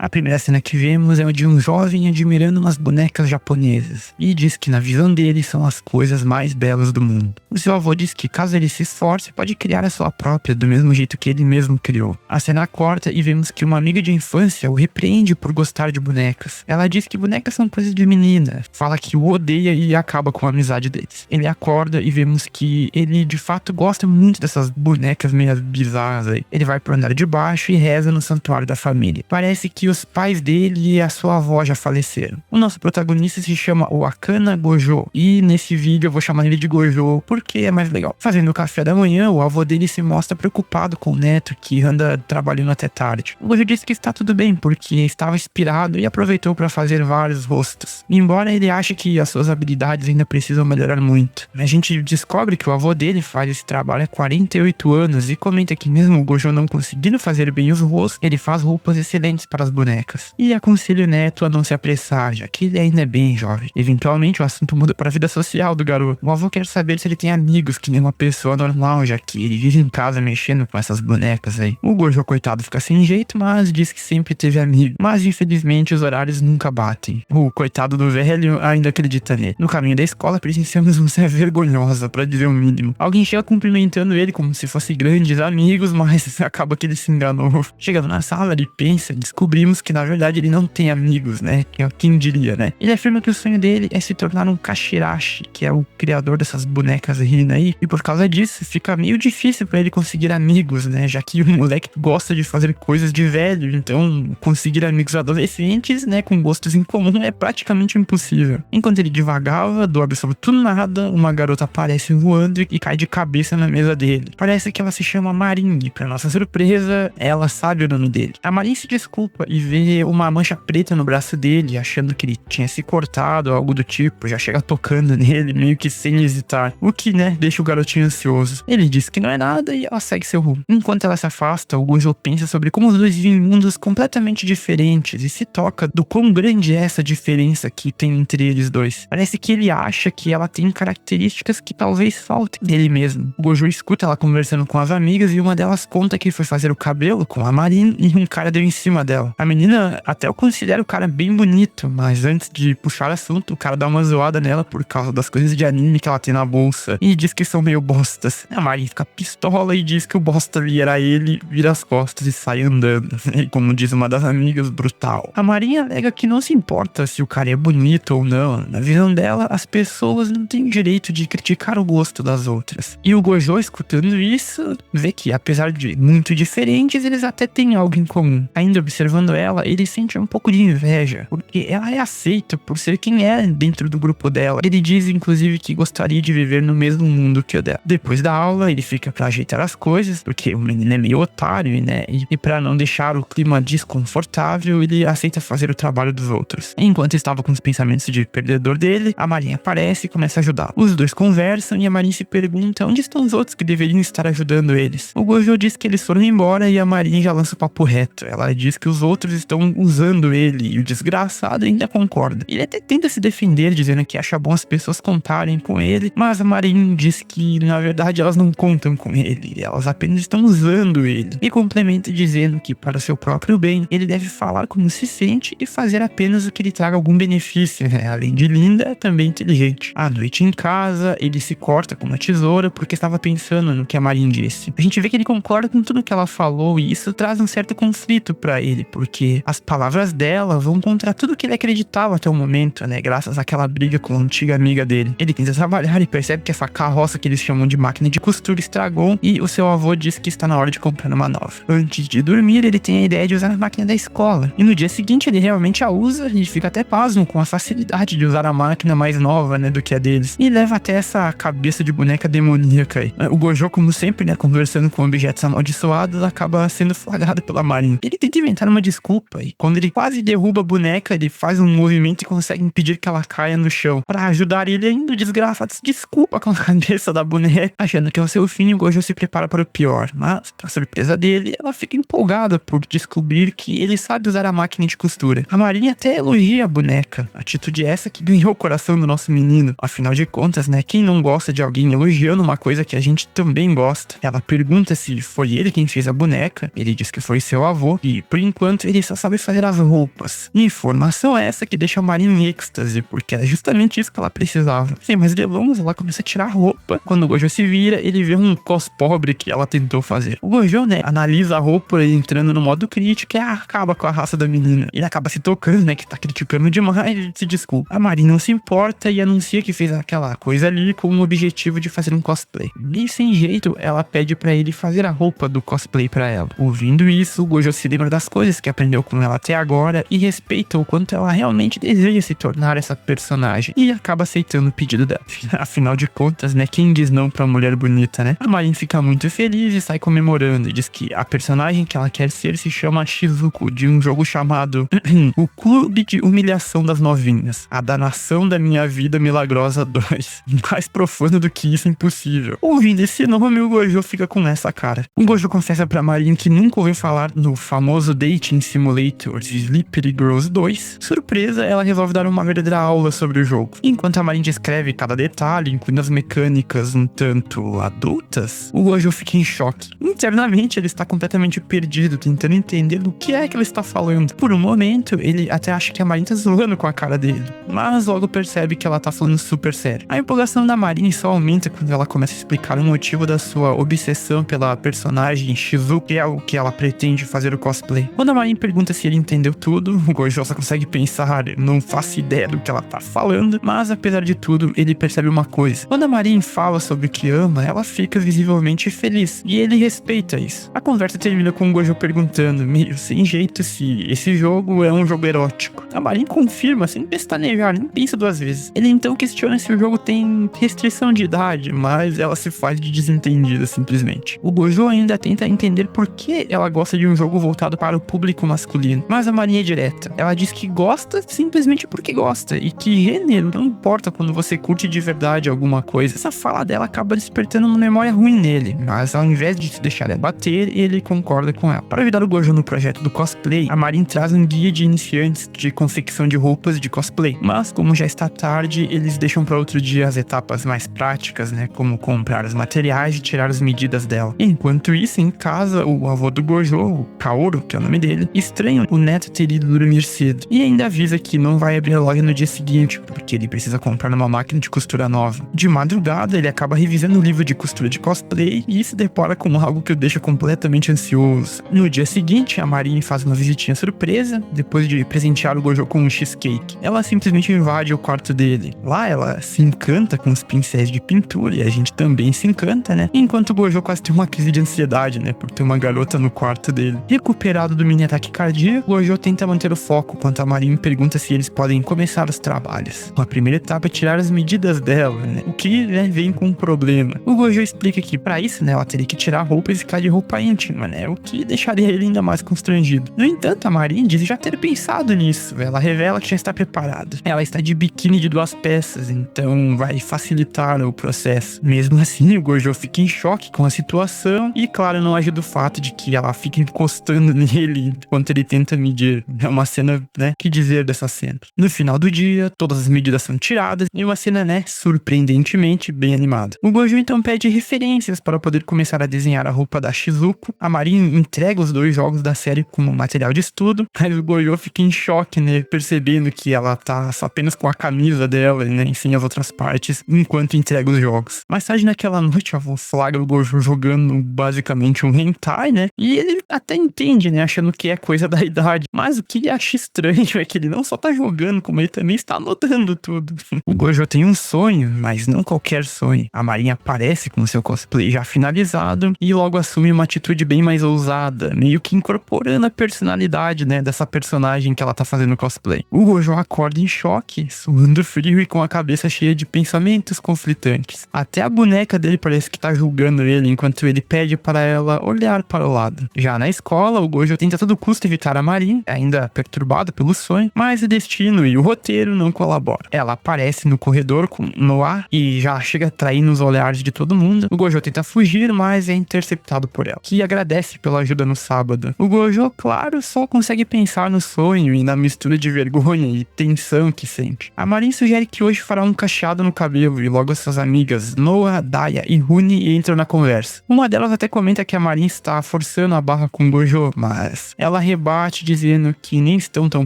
A primeira cena que vemos é de um jovem admirando umas bonecas japonesas e diz que na visão dele são as coisas mais belas do mundo. O seu avô diz que caso ele se esforce, pode criar a sua própria do mesmo jeito que ele mesmo criou. A cena corta e vemos que uma amiga de infância o repreende por gostar de bonecas. Ela diz que bonecas são coisas de menina, fala que o odeia e acaba com a amizade deles. Ele acorda e vemos que ele de fato gosta muito dessas bonecas meio bizarras aí. Ele vai pro andar de baixo e reza no santuário da família. Parece que os pais dele e a sua avó já faleceram. O nosso protagonista se chama Wakana Gojo, e nesse vídeo eu vou chamar ele de Gojo porque é mais legal. Fazendo o café da manhã, o avô dele se mostra preocupado com o neto que anda trabalhando até tarde. O Gojo disse que está tudo bem porque estava inspirado e aproveitou para fazer vários rostos. Embora ele ache que as suas habilidades ainda precisam melhorar muito. A gente descobre que o avô dele faz esse trabalho há 48 anos e comenta que mesmo o Gojo não conseguindo fazer bem os rostos, ele faz roupas excelentes para as bonecas. E aconselha o neto a não se apressar, já que ele ainda é bem jovem. Eventualmente o assunto muda para a vida social do garoto. O avô quer saber se ele tem amigos que nem uma pessoa normal, já que ele vive em casa mexendo com essas bonecas aí. O Gojo, coitado, fica sem jeito, mas diz que sempre teve amigos. Mas infelizmente os horários nunca batem. O coitado do velho ainda acredita nele. No caminho da escola presenciamos uma cena vergonhosa, pra dizer o mínimo. Alguém chega cumprimentando ele como se fossem grandes amigos, mas acaba que ele se enganou. Chegando na sala, ele pensa, descobrimos que na verdade ele não tem amigos, né? Quem diria, né? Ele afirma que o sonho dele é se tornar um Kashirashi, que é o criador dessas bonecas rindo aí, e por causa disso fica meio difícil pra ele conseguir amigos, né? Já que o moleque gosta de fazer coisas de velho, então conseguir amigos adolescentes, né, com gostos em comum é praticamente impossível. Enquanto ele divagava, do absoluto nada, uma garota aparece voando e cai de cabeça na mesa dele. Parece que ela se chama Marin, e pra nossa surpresa, ela sabe o nome dele. A Marin se desculpa e vê uma mancha preta no braço dele, achando que ele tinha se cortado ou algo do tipo, já chega tocando nele, meio que sem hesitar, o que, né, deixa o garotinho ansioso. Ele diz que não é nada e ela segue seu rumo. Enquanto ela se afasta, o Gojo pensa sobre como os dois vivem em mundos completamente diferentes e se toca do quão grande é essa diferença que tem entre eles dois. Parece que ele acha que ela tem características que talvez faltem dele mesmo. O Gojo escuta ela conversando com as amigas e uma delas conta que foi fazer o cabelo com a Marin e um cara deu em cima dela. A menina até eu considero o cara bem bonito, mas antes de puxar o assunto, o cara dá uma zoada nela por causa das coisas de anime que ela tem na bolsa e diz que são meio bostas. A Marin fica pistola e diz que o bosta ali era ele, vira as costas e sai andando. E como diz uma das amigas, brutal. A Marin alega que não se importa se o cara é bonito ou não. Na visão dela, as pessoas não têm direito de criticar o gosto das outras. E o Gojo, escutando isso, vê que apesar de muito diferentes, eles até têm algo em comum. Ainda observando ela, ele sente um pouco de inveja, porque ela é aceita por ser quem é dentro do grupo dela. Ele diz, inclusive, que gostaria de viver no mesmo mundo que o dela. Depois da aula, ele fica pra ajeitar as coisas, porque o menino é meio otário, né? E pra não deixar o clima desconfortável, ele aceita fazer o trabalho dos outros. Enquanto estava com os pensamentos de perdedor dele, a Marin aparece e começa a ajudá-lo. Os dois conversam e a Marin se pergunta onde estão os outros que deveriam estar ajudando eles. O Gojo diz que eles foram embora e a Marin já lança o papo reto. Ela diz que os outros estão usando ele e o desgraçado ainda concorda. Ele até tenta se defender, dizendo que acha bom as pessoas contarem com ele, mas a Marin diz que na verdade elas não contam com ele, elas apenas estão usando ele. E complementa dizendo que para seu próprio bem, ele deve falar como se sente e fazer apenas o que lhe traga algum benefício, né? Além de linda, é também inteligente. À noite em casa, ele se corta com uma tesoura porque estava pensando no que a Marin disse. A gente vê que ele concorda com tudo que ela falou e isso traz um certo conflito pra ele, porque as palavras dela vão contra tudo que ele acreditava até o momento, né? Graças àquela briga com a antiga amiga dele. Ele tenta trabalhar e percebe que essa carroça que eles chamam de máquina de costura estragou e o seu avô diz que está na hora de comprar uma nova. Antes de dormir, ele tem a ideia de usar a máquina da escola. E no dia seguinte ele realmente a usa e fica até pasmo com a facilidade de usar a máquina mais nova, né, do que a deles. E leva até essa cabeça de boneca demoníaca aí. O Gojo, como sempre, né, conversando com objetos amaldiçoados, acaba sendo flagrado pela Marin. Ele tenta inventar uma desculpa e quando ele quase derruba a boneca, ele faz um movimento e consegue impedir que ela caia no chão. Pra ajudar ele ainda, o desgraçado se desculpa com a cabeça da boneca, achando que é o seu fim. O Gojo se prepara para o pior, mas, pra surpresa dele, ela fica empolgada por descobrir que ele sabe usar a máquina de costura. A Marin até elogia a boneca, atitude essa que ganhou o coração do nosso menino. Afinal de contas, né, quem não gosta de alguém elogiando uma coisa que a gente também gosta? Ela pergunta se foi ele quem fez a boneca, ele diz que foi seu avô, e por enquanto ele só sabe fazer as roupas. Informação essa que deixa a Marin em êxtase, porque era justamente isso que ela precisava. Sem mais delongas, ela começa a tirar a roupa. Quando o Gojo se vira, ele vê um cos pobre que ela tentou fazer. O Gojo, né, analisa a roupa entrando no modo crítico e acaba com a raça da menina. Ele acaba se tocando, né, que tá criticando demais e se desculpa. A Marin não se importa e anuncia que fez aquela coisa ali com o objetivo de fazer um cosplay. E sem jeito, ela pede pra ele fazer a roupa do cosplay pra ela. Ouvindo isso, o Gojo se lembra das coisas que aprendeu com ela até agora e respeita o quanto ela realmente deseja se tornar essa personagem e acaba aceitando o pedido dela. Afinal de contas, né, quem diz não pra mulher bonita, né? A Marin fica muito feliz e sai comemorando e diz que a personagem que ela quer ser se chama Shizuko, de um jogo chamado O Clube de Humilhação das Novinhas, a danação da minha vida milagrosa 2. Mais profundo do que isso é impossível. Ouvindo esse nome, o Gojo fica com essa cara. O Gojo confessa pra Marin que nunca ouviu falar no famoso Dating Simulator de Slippery Girls 2. Surpresa, ela resolve dar uma verdadeira aula sobre o jogo. Enquanto a Marin descreve cada detalhe, incluindo as mecânicas um tanto adultas, o Gojo fica em choque. Internamente, ele está completamente perdido, tentando entender do que é que ela está falando. Por um momento, ele até acha que a Marin tá zoando com a cara dele, mas logo percebe que ela tá falando super sério. A empolgação da Marin só aumenta quando ela começa a explicar o motivo da sua obsessão pela personagem Shizuko, que é o que ela pretende fazer o cosplay. Quando a Marin pergunta se ele entendeu tudo, o Gojo só consegue pensar, não faço ideia do que ela tá falando, mas apesar de tudo, ele percebe uma coisa. Quando a Marin fala sobre o que ama, ela fica visivelmente feliz, e ele respeita isso. A conversa termina com o Gojo perguntando, meio sem jeito, se esse jogo é um jogo erótico. A Marin confirma, sem pestanejar, nem pensa duas vezes. Ele então questiona se o jogo tem restrição de idade, mas ela se faz de desentendida simplesmente. O Gojo ainda tenta entender por que ela gosta de um jogo voltado para o público masculino, mas a Marin é direta. Ela diz que gosta simplesmente porque gosta, e que gênero não importa quando você curte de verdade alguma coisa. Essa fala dela acaba despertando uma memória ruim nele, mas ao invés de se deixar abater, ele concorda com ela. Para ajudar o Gojo no projeto do cosplay, a Marin traz um guia de iniciantes de confecção de roupas de cosplay, mas como já está tarde, eles deixam para outro dia as etapas mais práticas, né, como comprar os materiais e tirar as medidas dela. Enquanto isso, em casa, o avô do Gojo, o Kaoru, que é o nome dele, estranha o neto ter ido dormir cedo e ainda avisa que não vai abrir a loja no dia seguinte, porque ele precisa comprar uma máquina de costura nova. De madrugada, ele acaba revisando o livro de costura de cosplay e se depara com algo que o deixa completamente ansioso. No dia seguinte, a Marin faz uma visitinha surpresa, depois de presentear o Gojo com um cheesecake. Ela simplesmente invade o quarto dele. Lá, ela se encanta com os pincéis de pintura, e a gente também se encanta, né? Enquanto o Gojo quase tem uma crise de ansiedade, né? Por ter uma garota no quarto dele. Recuperado do mini ataque cardíaco, o Gojo tenta manter o foco, enquanto a Marin pergunta se eles podem começar os trabalhos. A primeira etapa é tirar as medidas dela, né? O que, né, vem com um problema. O Gojo explica que pra isso, né, ela teria que tirar roupas e ficar de roupa íntima, né? O que deixaria ele ainda mais constrangido. No entanto, a Marin diz já ter pensado nisso. Ela revela que já está preparada. Ela está de biquíni de 2 peças, então vai facilitar o processo. Mesmo assim, o Gojo fica em choque com a situação e, claro, não ajuda o fato de que ela fica encostando nele enquanto ele tenta medir. É uma cena, né? Que dizer dessa cena? No final do dia, todas as medidas são tiradas e uma cena, né, surpreendentemente bem animada. O Gojo então pede referências para poder começar a desenhar a roupa da Shizuko. A Marin entrega os 2 jogos da série como material de estudo, mas o Gojo fica em choque, né, percebendo que ela tá só apenas com a camisa dela, né, e sem as outras partes, enquanto entrega os jogos. Mais tarde naquela noite, a avó flagra o Gojo jogando basicamente um hentai, né, e ele até entende, né, achando que é coisa da idade, mas o que ele acha estranho é que ele não só tá jogando, como ele também está anotando tudo. O Gojo tem um sonho, mas não qualquer sonho. A Marin aparece com seu cosplay já finalizado e logo assume uma atitude bem mais ousada, meio que incorporando a personalidade, né, dessa personagem que ela tá fazendo cosplay. O Gojo acorda em choque, suando frio e com a cabeça cheia de pensamentos conflitantes. Até a boneca dele parece que tá julgando ele, enquanto ele pede para ela olhar para o lado. Já na escola, o Gojo tenta a todo custo evitar a Marin, ainda perturbada pelo sonho, mas o destino e o roteiro não colaboram. Ela aparece no corredor com Noah e já chega traindo os olhares de todo mundo. O Gojo tenta fugir, mas é interceptado por ela, que agradece pela ajuda no sábado. O Gojo, claro, só consegue pensar no sonho e na mistura de vergonha e tensão que sente. A Marin sugere que hoje fará um cacheado no cabelo e logo suas amigas Noah, Daya e Rune entram na conversa. Uma delas até comenta que a Marin está forçando a barra com o Gojo, mas ela ela rebate dizendo que nem estão tão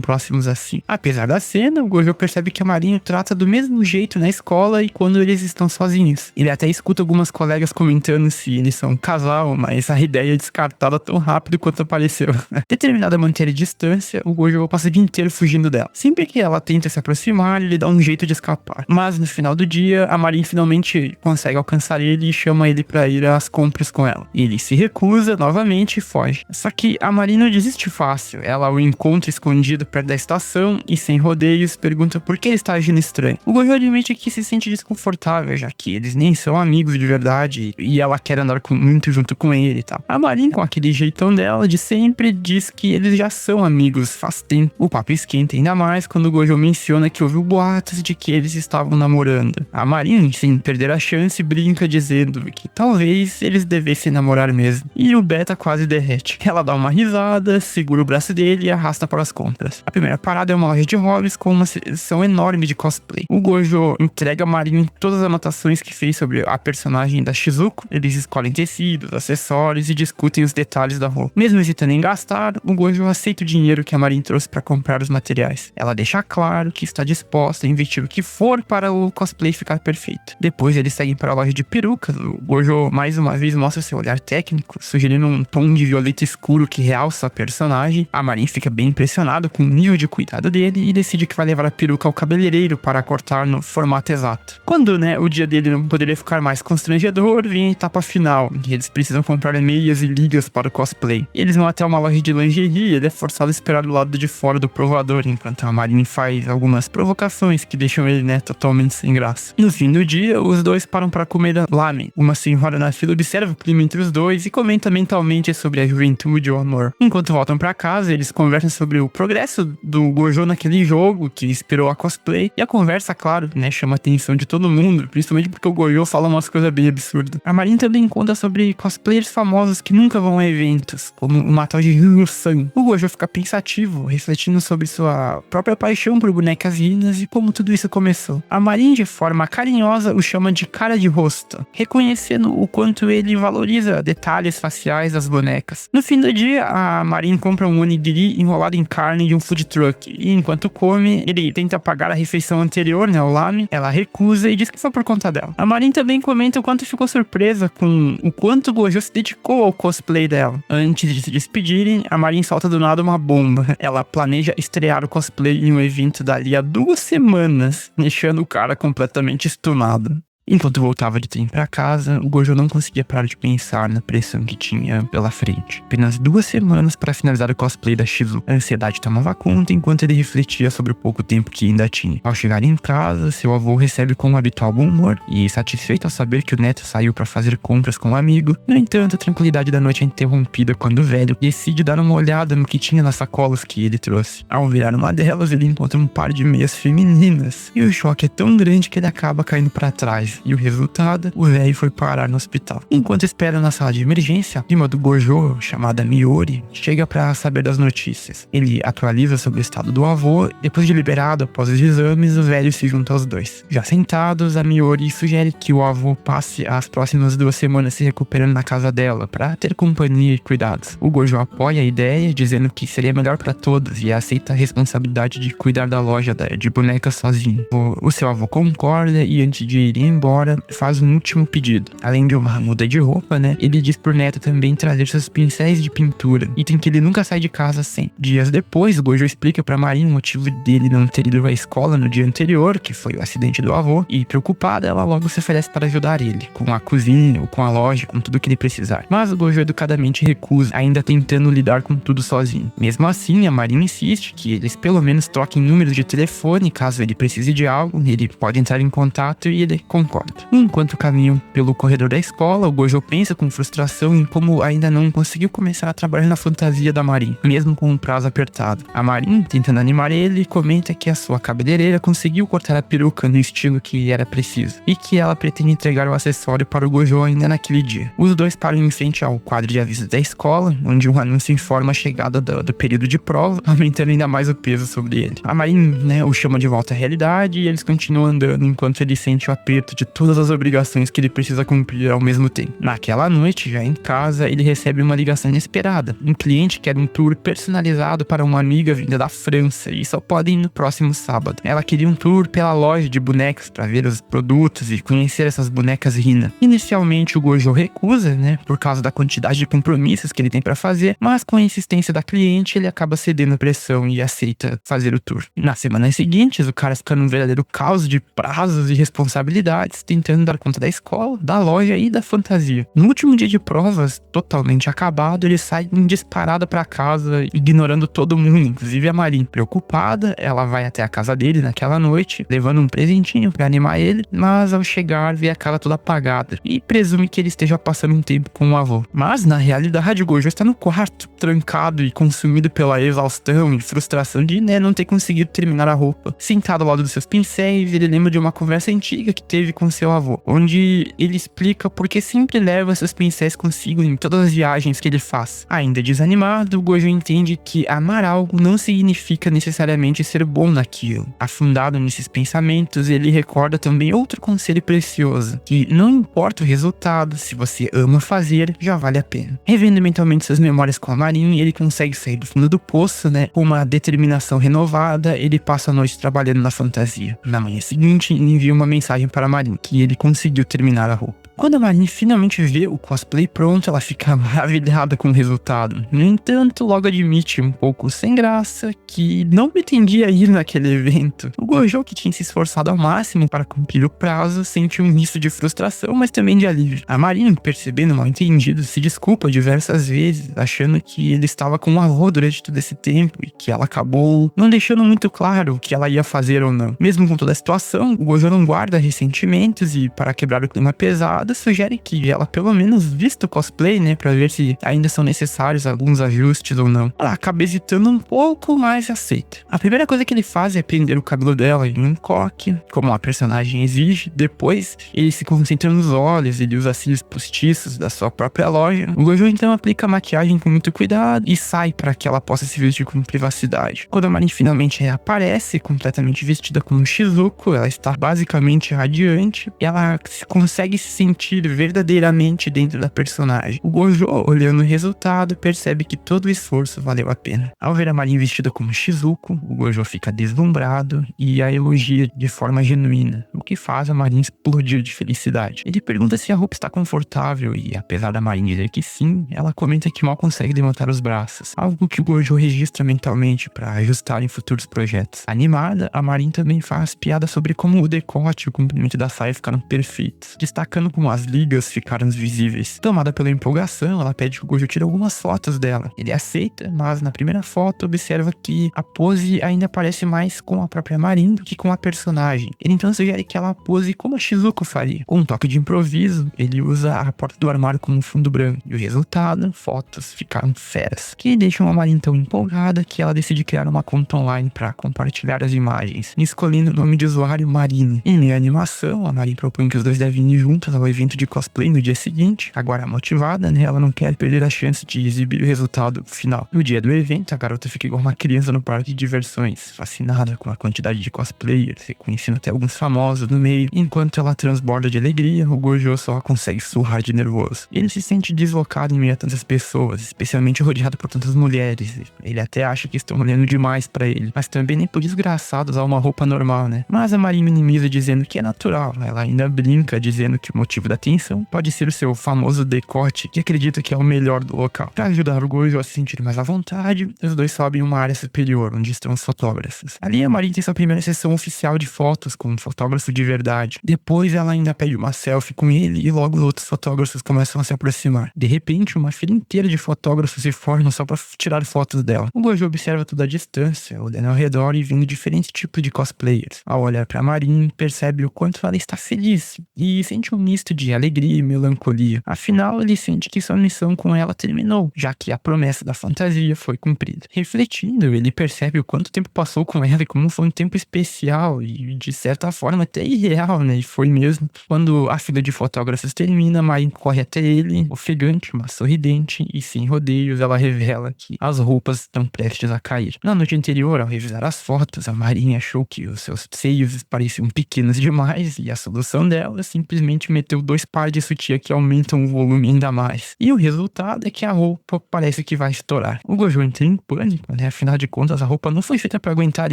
próximos assim. Apesar da cena, o Gojo percebe que a Marin o trata do mesmo jeito na escola e quando eles estão sozinhos. Ele até escuta algumas colegas comentando se eles são um casal, mas a ideia é descartada tão rápido quanto apareceu. Determinado a manter a distância, o Gojo passa o dia inteiro fugindo dela. Sempre que ela tenta se aproximar, ele dá um jeito de escapar. Mas no final do dia, a Marin finalmente consegue alcançar ele e chama ele pra ir às compras com ela. Ele se recusa novamente e foge. Só que a Marin não desiste fácil. Ela o encontra escondido perto da estação e, sem rodeios, pergunta por que ele está agindo estranho. O Gojo admite que se sente desconfortável, já que eles nem são amigos de verdade e ela quer andar muito junto com ele e tal. A Marin, com aquele jeitão dela de sempre, diz que eles já são amigos faz tempo. O papo esquenta ainda mais quando o Gojo menciona que ouviu boatos de que eles estavam namorando. A Marin, sem perder a chance, brinca dizendo que talvez eles devessem namorar mesmo. E o Beta quase derrete. Ela dá uma risada, segura o braço dele e arrasta para as compras. A primeira parada é uma loja de hobbies com uma seleção enorme de cosplay. O Gojo entrega a Marin todas as anotações que fez sobre a personagem da Shizuko. Eles escolhem tecidos, acessórios e discutem os detalhes da roupa. Mesmo hesitando em gastar, o Gojo aceita o dinheiro que a Marin trouxe para comprar os materiais. Ela deixa claro que está disposta a investir o que for para o cosplay ficar perfeito. Depois eles seguem para a loja de perucas. O Gojo mais uma vez mostra seu olhar técnico, sugerindo um tom de violeta escuro que realça a personagem. A Marin fica bem impressionada com o nível de cuidado dele e decide que vai levar a peruca ao cabeleireiro para cortar no formato exato. Quando, o dia dele não poderia ficar mais constrangedor, vem a etapa final, que eles precisam comprar meias e ligas para o cosplay. Eles vão até uma loja de lingerie e ele é forçado a esperar do lado de fora do provador, enquanto a Marin faz algumas provocações que deixam ele, totalmente sem graça. No fim do dia, os dois param para comer lamen. Uma senhora na fila observa o clima entre os dois e comenta mentalmente sobre a juventude e o amor. Enquanto voltam para casa, eles conversam sobre o progresso do Gojo naquele jogo que inspirou a cosplay. E a conversa, claro, chama a atenção de todo mundo, principalmente porque o Gojo fala umas coisas bem absurdas. A Marin também conta sobre cosplayers famosos que nunca vão a eventos, como o tal de Ryu-san. O Gojo fica pensativo, refletindo sobre sua própria paixão por bonecas rinas e como tudo isso começou. A Marin, de forma carinhosa, o chama de cara de rosto, reconhecendo o quanto ele valoriza detalhes faciais das bonecas. No fim do dia, a Marin compra um onigiri enrolado em carne de um food truck, e enquanto come, ele tenta pagar a refeição anterior, o lamen. Ela recusa e diz que foi por conta dela. A Marin também comenta o quanto ficou surpresa com o quanto o Gojo se dedicou ao cosplay dela. Antes de se despedirem, a Marin solta do nada uma bomba. Ela planeja estrear o cosplay em um evento dali a 2 semanas, deixando o cara completamente stunado. Enquanto voltava de trem pra casa, o Gojo não conseguia parar de pensar na pressão que tinha pela frente. Apenas 2 semanas para finalizar o cosplay da Shizuko. A ansiedade tomava conta enquanto ele refletia sobre o pouco tempo que ainda tinha. Ao chegar em casa, seu avô recebe com o habitual bom humor e, satisfeito ao saber que o neto saiu para fazer compras com um amigo. No entanto, a tranquilidade da noite é interrompida quando o velho decide dar uma olhada no que tinha nas sacolas que ele trouxe. Ao virar uma delas, ele encontra um par de meias femininas e o choque é tão grande que ele acaba caindo para trás. E o resultado, o velho foi parar no hospital. Enquanto espera na sala de emergência, a prima do Gojo, chamada Miori, chega para saber das notícias. Ele atualiza sobre o estado do avô. Depois de liberado após os exames, o velho se junta aos dois. Já sentados, a Miori sugere que o avô passe as próximas 2 semanas se recuperando na casa dela, para ter companhia e cuidados. O Gojo apoia a ideia, dizendo que seria melhor para todos e aceita a responsabilidade de cuidar da loja de bonecas sozinho. O seu avô concorda e, antes de ir embora, faz um último pedido. Além de uma muda de roupa, ele diz pro neto também trazer seus pincéis de pintura, item que ele nunca sai de casa sem. Dias depois, o Gojo explica pra Marin o motivo dele não ter ido à escola no dia anterior, que foi o acidente do avô, e preocupada, ela logo se oferece para ajudar ele, com a cozinha, ou com a loja, com tudo que ele precisar. Mas o Gojo educadamente recusa, ainda tentando lidar com tudo sozinho. Mesmo assim, a Marin insiste que eles pelo menos troquem números de telefone, caso ele precise de algo, ele pode entrar em contato e ele concorda. Enquanto caminham pelo corredor da escola, o Gojo pensa com frustração em como ainda não conseguiu começar a trabalhar na fantasia da Marin, mesmo com um prazo apertado. A Marin, tentando animar ele, comenta que a sua cabeleireira conseguiu cortar a peruca no estilo que era preciso, e que ela pretende entregar o acessório para o Gojo ainda naquele dia. Os dois param em frente ao quadro de avisos da escola, onde um anúncio informa a chegada do período de prova, aumentando ainda mais o peso sobre ele. A Marin, o chama de volta à realidade e eles continuam andando enquanto ele sente o aperto de todas as obrigações que ele precisa cumprir ao mesmo tempo. Naquela noite, já em casa, ele recebe uma ligação inesperada. Um cliente quer um tour personalizado para uma amiga vinda da França e só pode ir no próximo sábado. Ela queria um tour pela loja de bonecas para ver os produtos e conhecer essas bonecas Hina. Inicialmente o Gojo recusa, né, por causa da quantidade de compromissos que ele tem para fazer, mas com a insistência da cliente ele acaba cedendo a pressão e aceita fazer o tour. Nas semanas seguintes, o cara fica num verdadeiro caos de prazos e responsabilidades, tentando dar conta da escola, da loja e da fantasia. No último dia de provas, totalmente acabado, ele sai em disparada para casa, ignorando todo mundo, inclusive a Marin. Preocupada, ela vai até a casa dele naquela noite, levando um presentinho para animar ele, mas ao chegar vê a cara toda apagada e presume que ele esteja passando um tempo com o avô. Mas na realidade, Gojo está no quarto, trancado e consumido pela exaustão e frustração de, né, não ter conseguido terminar a roupa. Sentado ao lado dos seus pincéis, ele lembra de uma conversa antiga que teve com seu avô, onde ele explica por que sempre leva seus pincéis consigo em todas as viagens que ele faz. Ainda desanimado, Gojo entende que amar algo não significa necessariamente ser bom naquilo. Afundado nesses pensamentos, ele recorda também outro conselho precioso, que não importa o resultado, se você ama fazer, já vale a pena. Revendo mentalmente suas memórias com a Marin, ele consegue sair do fundo do poço, né? Com uma determinação renovada, ele passa a noite trabalhando na fantasia. Na manhã seguinte, ele envia uma mensagem para a Marin, que ele conseguiu terminar a roupa. Quando a Marin finalmente vê o cosplay pronto, ela fica maravilhada com o resultado. No entanto, logo admite, um pouco sem graça, que não pretendia ir naquele evento. O Gojo, que tinha se esforçado ao máximo para cumprir o prazo, sente um misto de frustração, mas também de alívio. A Marin, percebendo o mal-entendido, se desculpa diversas vezes, achando que ele estava com o avô durante todo esse tempo e que ela acabou não deixando muito claro o que ela ia fazer ou não. Mesmo com toda a situação, o Gojo não guarda ressentimentos e, para quebrar o clima pesado, sugere que ela pelo menos vista o cosplay, né, pra ver se ainda são necessários alguns ajustes ou não. Ela acaba hesitando um pouco, mas aceita. A primeira coisa que ele faz é prender o cabelo dela em um coque, como a personagem exige. Depois, ele se concentra nos olhos, ele usa cílios postiços da sua própria loja. O Gojo então aplica a maquiagem com muito cuidado e sai para que ela possa se vestir com privacidade. Quando a Marin finalmente reaparece, completamente vestida como Shizuko, ela está basicamente radiante e ela consegue se sentir verdadeiramente dentro da personagem. O Gojo, olhando o resultado, percebe que todo o esforço valeu a pena. Ao ver a Marin vestida como Shizuko, o Gojo fica deslumbrado e a elogia de forma genuína, o que faz a Marin explodir de felicidade. Ele pergunta se a roupa está confortável e, apesar da Marin dizer que sim, ela comenta que mal consegue levantar os braços, algo que o Gojo registra mentalmente para ajustar em futuros projetos. Animada, a Marin também faz piada sobre como o decote e o comprimento da saia ficaram perfeitos, destacando como as ligas ficaram visíveis. Tomada pela empolgação, ela pede que o Gojo tire algumas fotos dela. Ele aceita, mas na primeira foto observa que a pose ainda parece mais com a própria Marin do que com a personagem. Ele então sugere que ela pose como a Shizuko faria. Com um toque de improviso, ele usa a porta do armário como fundo branco. E o resultado, fotos ficaram feras, que deixam a Marin tão empolgada que ela decide criar uma conta online para compartilhar as imagens, escolhendo o nome de usuário Marine. Em meio à animação, a Marin propõe que os dois devem ir juntos ao evento de cosplay no dia seguinte. Agora motivada, né, ela não quer perder a chance de exibir o resultado final. No dia do evento, a garota fica igual uma criança no parque de diversões, fascinada com a quantidade de cosplayers, reconhecendo até alguns famosos no meio. Enquanto ela transborda de alegria, o Gojo só consegue surrar de nervoso. Ele se sente deslocado em meio a tantas pessoas, especialmente rodeado por tantas mulheres. Ele até acha que estão olhando demais pra ele, mas também nem por desgraçado usar uma roupa normal, né? Mas a Marin minimiza dizendo que é natural. Ela ainda brinca dizendo que o motivo da atenção pode ser o seu famoso decote, que acredita que é o melhor do local. Para ajudar o Gojo a se sentir mais à vontade, os dois sobem uma área superior, onde estão os fotógrafos. Ali a Marin tem sua primeira sessão oficial de fotos com um fotógrafo de verdade. Depois ela ainda pede uma selfie com ele e logo outros fotógrafos começam a se aproximar. De repente, uma fila inteira de fotógrafos se formam só para tirar fotos dela. O Gojo observa tudo à distância, olhando ao redor e vendo diferentes tipos de cosplayers. Ao olhar para Marin, percebe o quanto ela está feliz e sente um misto misto de alegria e melancolia. Afinal, ele sente que sua missão com ela terminou, já que a promessa da fantasia foi cumprida. Refletindo, ele percebe o quanto tempo passou com ela e como foi um tempo especial e, de certa forma, até irreal, né? E foi mesmo. Quando a fila de fotógrafos termina, Marin corre até ele, ofegante, mas sorridente, e sem rodeios, ela revela que as roupas estão prestes a cair. Na noite anterior, ao revisar as fotos, a Marin achou que os seus seios pareciam pequenos demais, e a solução dela é simplesmente meteu 2 pares de sutiã que aumentam o volume ainda mais. E o resultado é que a roupa parece que vai estourar. O Gojo entra em pânico, né? Afinal de contas, a roupa não foi feita para aguentar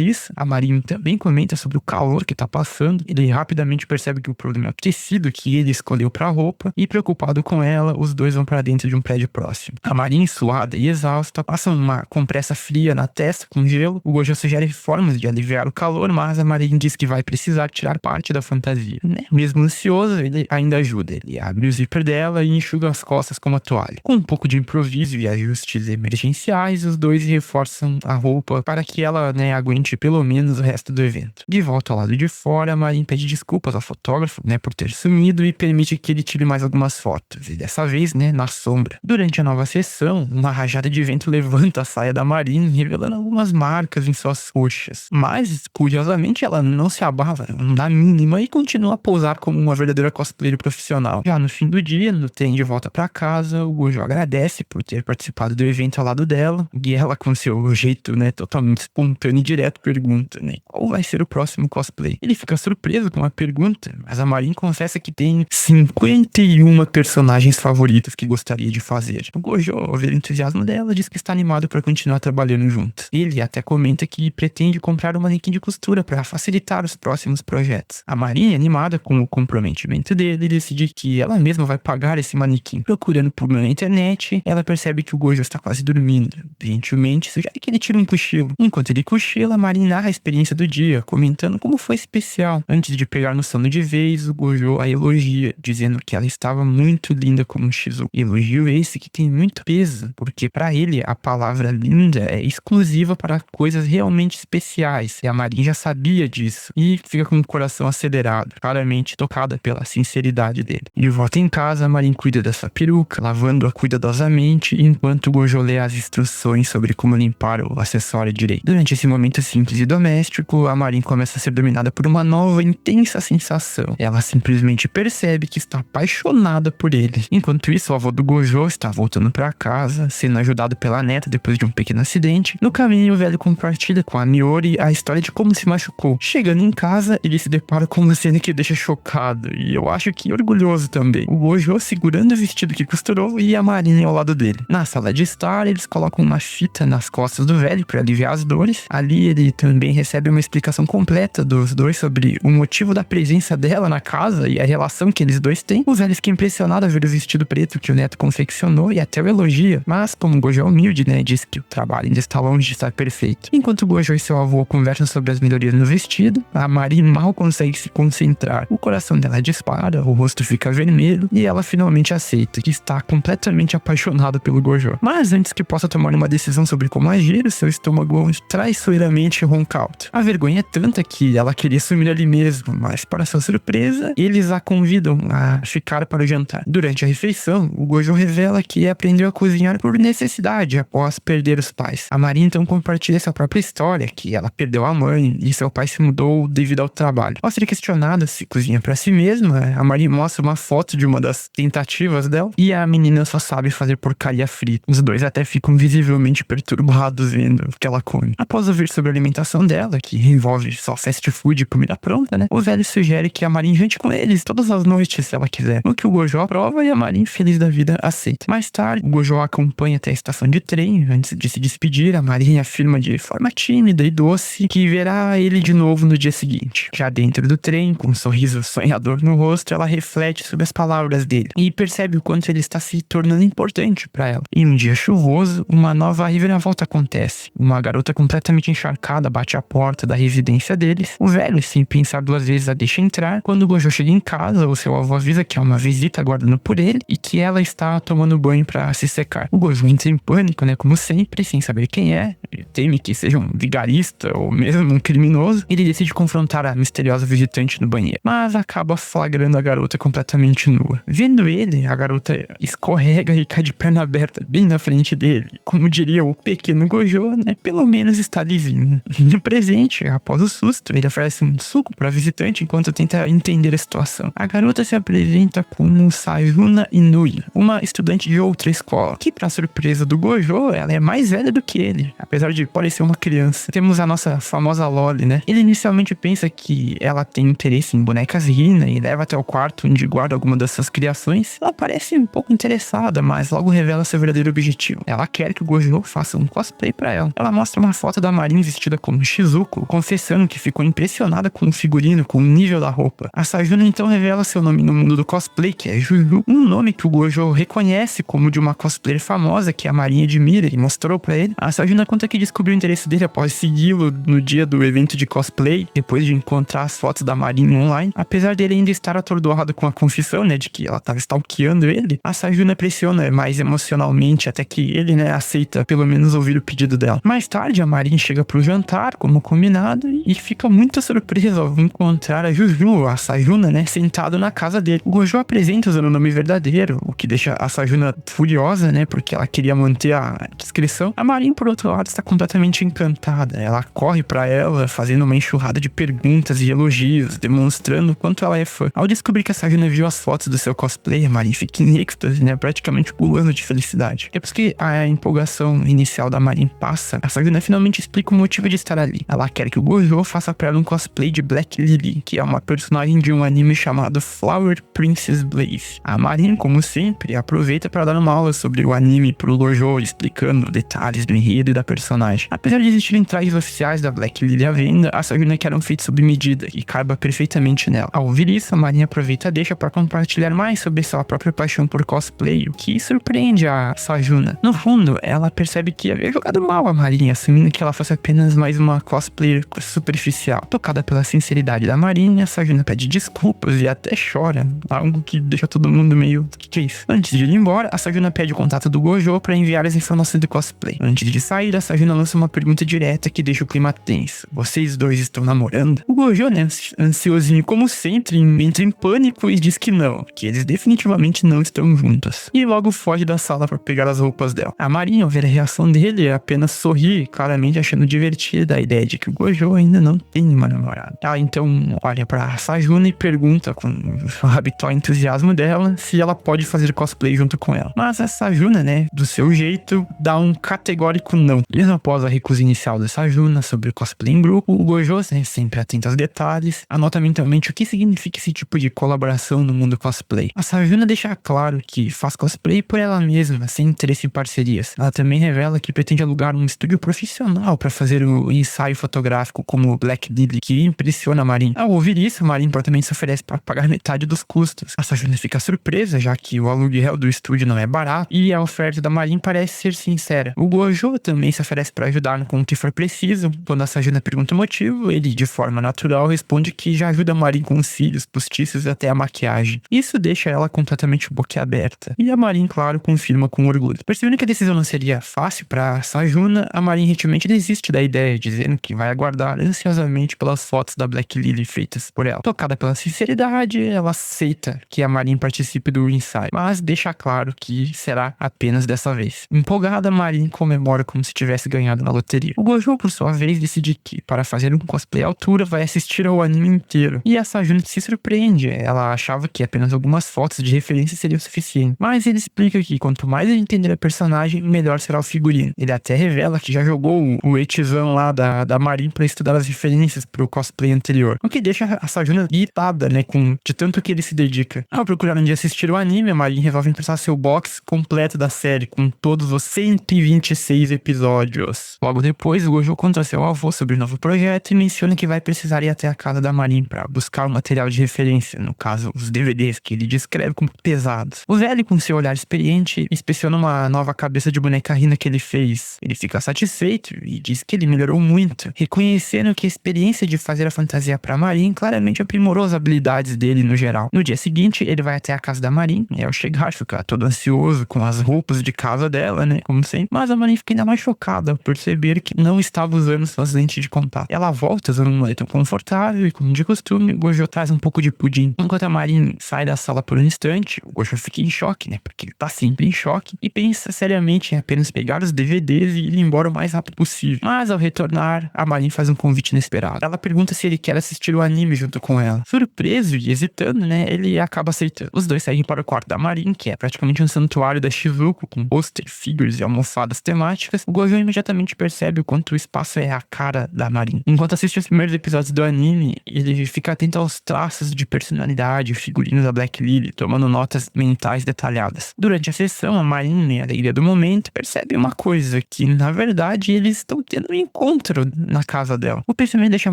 isso. A Marin também comenta sobre o calor que tá passando. Ele rapidamente percebe que o problema é o tecido que ele escolheu pra roupa, e preocupado com ela, os dois vão para dentro de um prédio próximo. A Marin, suada e exausta, passa uma compressa fria na testa com gelo. O Gojo sugere formas de aliviar o calor, mas a Marin diz que vai precisar tirar parte da fantasia, né? Mesmo ansioso, ele ainda ajuda. Ele abre o zíper dela e enxuga as costas com uma toalha. Com um pouco de improviso e ajustes emergenciais, os dois reforçam a roupa para que ela, né, aguente pelo menos o resto do evento. De volta ao lado de fora, a Marin pede desculpas ao fotógrafo, né, por ter sumido, e permite que ele tire mais algumas fotos, e dessa vez, né, na sombra. Durante a nova sessão, uma rajada de vento levanta a saia da Marin, revelando algumas marcas em suas coxas. Mas, curiosamente, ela não se abala na mínima e continua a posar como uma verdadeira cosplayer profissional. Já no fim do dia, no trem de volta pra casa, o Gojo agradece por ter participado do evento ao lado dela, e ela, com seu jeito, né, totalmente espontâneo e direto, pergunta, né, qual vai ser o próximo cosplay? Ele fica surpreso com a pergunta, mas a Marin confessa que tem 51 personagens favoritos que gostaria de fazer. O Gojo, ao ver o entusiasmo dela, diz que está animado para continuar trabalhando juntos. Ele até comenta que pretende comprar um manequim de costura para facilitar os próximos projetos. A Marin, animada com o comprometimento dele, decide que ela mesma vai pagar esse manequim. Procurando por na internet, ela percebe que o Gojo está quase dormindo. Gentilmente sugere que ele tire um cochilo. Enquanto ele cochila, a Marin narra a experiência do dia, comentando como foi especial. Antes de pegar no sono de vez, o Gojo a elogia, dizendo que ela estava muito linda como um shizu. Elogio esse que tem muito peso, porque para ele a palavra linda é exclusiva para coisas realmente especiais, e a Marin já sabia disso, e fica com o coração acelerado, claramente tocada pela sinceridade dele. De volta em casa, a Marin cuida da sua peruca, lavando-a cuidadosamente, enquanto o Gojo lê as instruções sobre como limpar o acessório direito. Durante esse momento simples e doméstico, a Marin começa a ser dominada por uma nova intensa sensação. Ela simplesmente percebe que está apaixonada por ele. Enquanto isso, o avô do Gojo está voltando para casa, sendo ajudado pela neta depois de um pequeno acidente. No caminho, o velho compartilha com a Miori a história de como se machucou. Chegando em casa, ele se depara com uma cena que o deixa chocado, e eu acho que orgulhoso também. O Gojo segurando o vestido que costurou e a Marin ao lado dele. Na sala de estar, eles colocam uma fita nas costas do velho para aliviar as dores. Ali ele também recebe uma explicação completa dos dois sobre o motivo da presença dela na casa e a relação que eles dois têm. O velho fica impressionado a ver o vestido preto que o neto confeccionou e até o elogia, mas como o Gojo é humilde, né, diz que o trabalho ainda está longe de estar perfeito. Enquanto o Gojo e seu avô conversam sobre as melhorias no vestido, a Marin mal consegue se concentrar. O coração dela dispara, o rosto fica vermelho e ela finalmente aceita que está completamente apaixonada pelo Gojo. Mas antes que possa tomar uma decisão sobre como agir, o seu estômago traiçoeiramente ronca alto. A vergonha é tanta que ela queria sumir ali mesmo, mas para sua surpresa, eles a convidam a ficar para o jantar. Durante a refeição, o Gojo revela que aprendeu a cozinhar por necessidade após perder os pais. A Marin então compartilha sua própria história, que ela perdeu a mãe e seu pai se mudou devido ao trabalho. Ao ser questionada se cozinha para si mesma, a Marin mostra uma foto de uma das tentativas dela e a menina só sabe fazer porcaria frita. Os dois até ficam visivelmente perturbados vendo o que ela come. Após ouvir sobre a alimentação dela, que envolve só fast food e comida pronta, né, o velho sugere que a Marin jante com eles todas as noites se ela quiser. O que o Gojo aprova e a Marin, feliz da vida, aceita. Mais tarde, o Gojo acompanha até a estação de trem. Antes de se despedir, a Marin afirma de forma tímida e doce que verá ele de novo no dia seguinte. Já dentro do trem, com um sorriso sonhador no rosto, ela reflete sobre as palavras dele e percebe o quanto ele está se tornando importante para ela. Em um dia chuvoso, uma nova reviravolta acontece. Uma garota completamente encharcada bate à porta da residência deles. O velho, sem pensar duas vezes, a deixa entrar. Quando o Gojo chega em casa, o seu avô avisa que é uma visita aguardando por ele e que ela está tomando banho para se secar. O Gojo entra em pânico, né, como sempre, sem saber quem é. Ele teme que seja um vigarista ou mesmo um criminoso. Ele decide confrontar a misteriosa visitante no banheiro, mas acaba flagrando a garota garota completamente nua. Vendo ele, a garota escorrega e cai de perna aberta bem na frente dele. Como diria o pequeno Gojo, né? Pelo menos está lisinho. No presente, após o susto, ele oferece um suco para visitante enquanto tenta entender a situação. A garota se apresenta como Sayuna Inui, uma estudante de outra escola, que, para surpresa do Gojo, ela é mais velha do que ele, apesar de parecer uma criança. Temos a nossa famosa Loli, né? Ele inicialmente pensa que ela tem interesse em bonecas Hina e leva até o quarto onde guarda alguma dessas criações. Ela parece um pouco interessada, mas logo revela seu verdadeiro objetivo. Ela quer que o Gojo faça um cosplay pra ela. Ela mostra uma foto da Marin vestida como Shizuko, confessando que ficou impressionada com o figurino, com o nível da roupa. A Sayuna então revela seu nome no mundo do cosplay, que é Juju, um nome que o Gojo reconhece como de uma cosplayer famosa que a Marin admira e mostrou pra ele. A Sayuna conta que descobriu o interesse dele após segui-lo no dia do evento de cosplay, depois de encontrar as fotos da Marin online. Apesar dele ainda estar atordoado com a confissão, né, de que ela tava stalkeando ele, a Sayuna pressiona mais emocionalmente até que ele, né, aceita pelo menos ouvir o pedido dela. Mais tarde, a Marin chega pro jantar, como combinado, e fica muito surpresa ao encontrar a Juju, a Sayuna, né, sentado na casa dele. O Gojo apresenta usando o nome verdadeiro, o que deixa a Sayuna furiosa, né, porque ela queria manter a discrição. A Marin, por outro lado, está completamente encantada. Ela corre pra ela, fazendo uma enxurrada de perguntas e elogios, demonstrando o quanto ela é fã. Ao descobrir que a Sayuna viu as fotos do seu cosplay, a Marin fica em êxtase, né, praticamente pulando de felicidade. Depois que a empolgação inicial da Marin passa, a Sayuna finalmente explica o motivo de estar ali. Ela quer que o Gojo faça pra ela um cosplay de Black Lily, que é uma personagem de um anime chamado Flower Princess Blaze. A Marin, como sempre, aproveita para dar uma aula sobre o anime pro Gojo, explicando detalhes do enredo e da personagem. Apesar de existirem trajes oficiais da Black Lily à venda, a Sayuna quer um feito sob medida e caiba perfeitamente nela. Ao ouvir isso, a Marin aproveita a deixa para compartilhar mais sobre sua própria paixão por cosplay, o que surpreende a Sayuna. No fundo, ela percebe que havia jogado mal a Marin, assumindo que ela fosse apenas mais uma cosplayer superficial. Tocada pela sinceridade da Marin, a Sayuna pede desculpas e até chora, algo que deixa todo mundo meio... que é isso? Antes de ir embora, a Sayuna pede o contato do Gojo para enviar as informações do cosplay. Antes de sair, a Sayuna lança uma pergunta direta que deixa o clima tenso. Vocês dois estão namorando? O Gojo, né, ansiosinho como sempre, entra em pânico e diz que não, que eles definitivamente não estão juntos. E logo foge da sala para pegar as roupas dela. A Marin, ao ver a reação dele, apenas sorri, claramente achando divertida a ideia de que o Gojo ainda não tem uma namorada. Ela então olha pra Sayuna e pergunta com o habitual entusiasmo dela se ela pode fazer cosplay junto com ela. Mas a Sayuna, né, do seu jeito, dá um categórico não. Mesmo após a recusa inicial da Sayuna sobre o cosplay em grupo, o Gojo, né, sempre atento aos detalhes, anota mentalmente o que significa esse tipo de colaboração no mundo cosplay. A Sayuna deixa claro que faz cosplay por ela mesma, sem interesse em parcerias. Ela também revela que pretende alugar um estúdio profissional para fazer o ensaio fotográfico como o Black Lily, que impressiona a Marin. Ao ouvir isso, a Marin também se oferece para pagar metade dos custos. A Sayuna fica surpresa, já que o aluguel do estúdio não é barato, e a oferta da Marin parece ser sincera. O Gojo também se oferece para ajudar com o que for preciso. Quando a Sayuna pergunta o motivo, ele, de forma natural, responde que já ajuda a Marin com os cílios postiços até a maquiagem. Isso deixa ela completamente boquiaberta. E a Marin, claro, confirma com orgulho. Percebendo que a decisão não seria fácil para Sayuna, a Marin recentemente desiste da ideia, dizendo que vai aguardar ansiosamente pelas fotos da Black Lily feitas por ela. Tocada pela sinceridade, ela aceita que a Marin participe do ensaio, mas deixa claro que será apenas dessa vez. Empolgada, a Marin comemora como se tivesse ganhado na loteria. O Gojo, por sua vez, decide que, para fazer um cosplay à altura, vai assistir ao anime inteiro. E a Sayuna se surpreende. Ela achava que apenas algumas fotos de referência seriam suficientes. Mas ele explica que quanto mais ele entender a personagem, melhor será o figurino. Ele até revela que já jogou o Echizan lá da Marin para estudar as referências pro cosplay anterior. O que deixa a Sayuna irritada, né, de tanto que ele se dedica. Ao procurar onde assistir o anime, a Marin resolve emprestar seu box completo da série, com todos os 126 episódios. Logo depois, o Gojo conta seu avô sobre o novo projeto e menciona que vai precisar ir até a casa da Marin para buscar o material de referência, no caso, os DVDs, que ele descreve como pesados. O velho, com seu olhar experiente, inspeciona uma nova cabeça de boneca Hina que ele fez. Ele fica satisfeito e diz que ele melhorou muito, reconhecendo que a experiência de fazer a fantasia para Marin claramente aprimorou as habilidades dele no geral. No dia seguinte, ele vai até a casa da Marin, e ao chegar fica todo ansioso com as roupas de casa dela, né, como sempre, mas a Marin fica ainda mais chocada ao perceber que não estava usando suas lentes de contato. Ela volta usando um moletom confortável e, como de costume, o Gojo traz um pouco de pudim. Enquanto Enquanto a Marin sai da sala por um instante, o Gojo fica em choque, né? Porque ele tá sempre em choque e pensa seriamente em apenas pegar os DVDs e ir embora o mais rápido possível. Mas ao retornar, a Marin faz um convite inesperado. Ela pergunta se ele quer assistir o anime junto com ela. Surpreso e hesitando, né? Ele acaba aceitando. Os dois seguem para o quarto da Marin, que é praticamente um santuário da Shizuko, com pôster, figures e almofadas temáticas. O Gojo imediatamente percebe o quanto o espaço é a cara da Marin. Enquanto assiste os primeiros episódios do anime, ele fica atento aos traços de personalidade e figurinos da Black Lily, tomando notas mentais detalhadas. Durante a sessão, a Marin, a alegria do momento, percebe uma coisa, que na verdade eles estão tendo um encontro na casa dela. O pensamento deixa a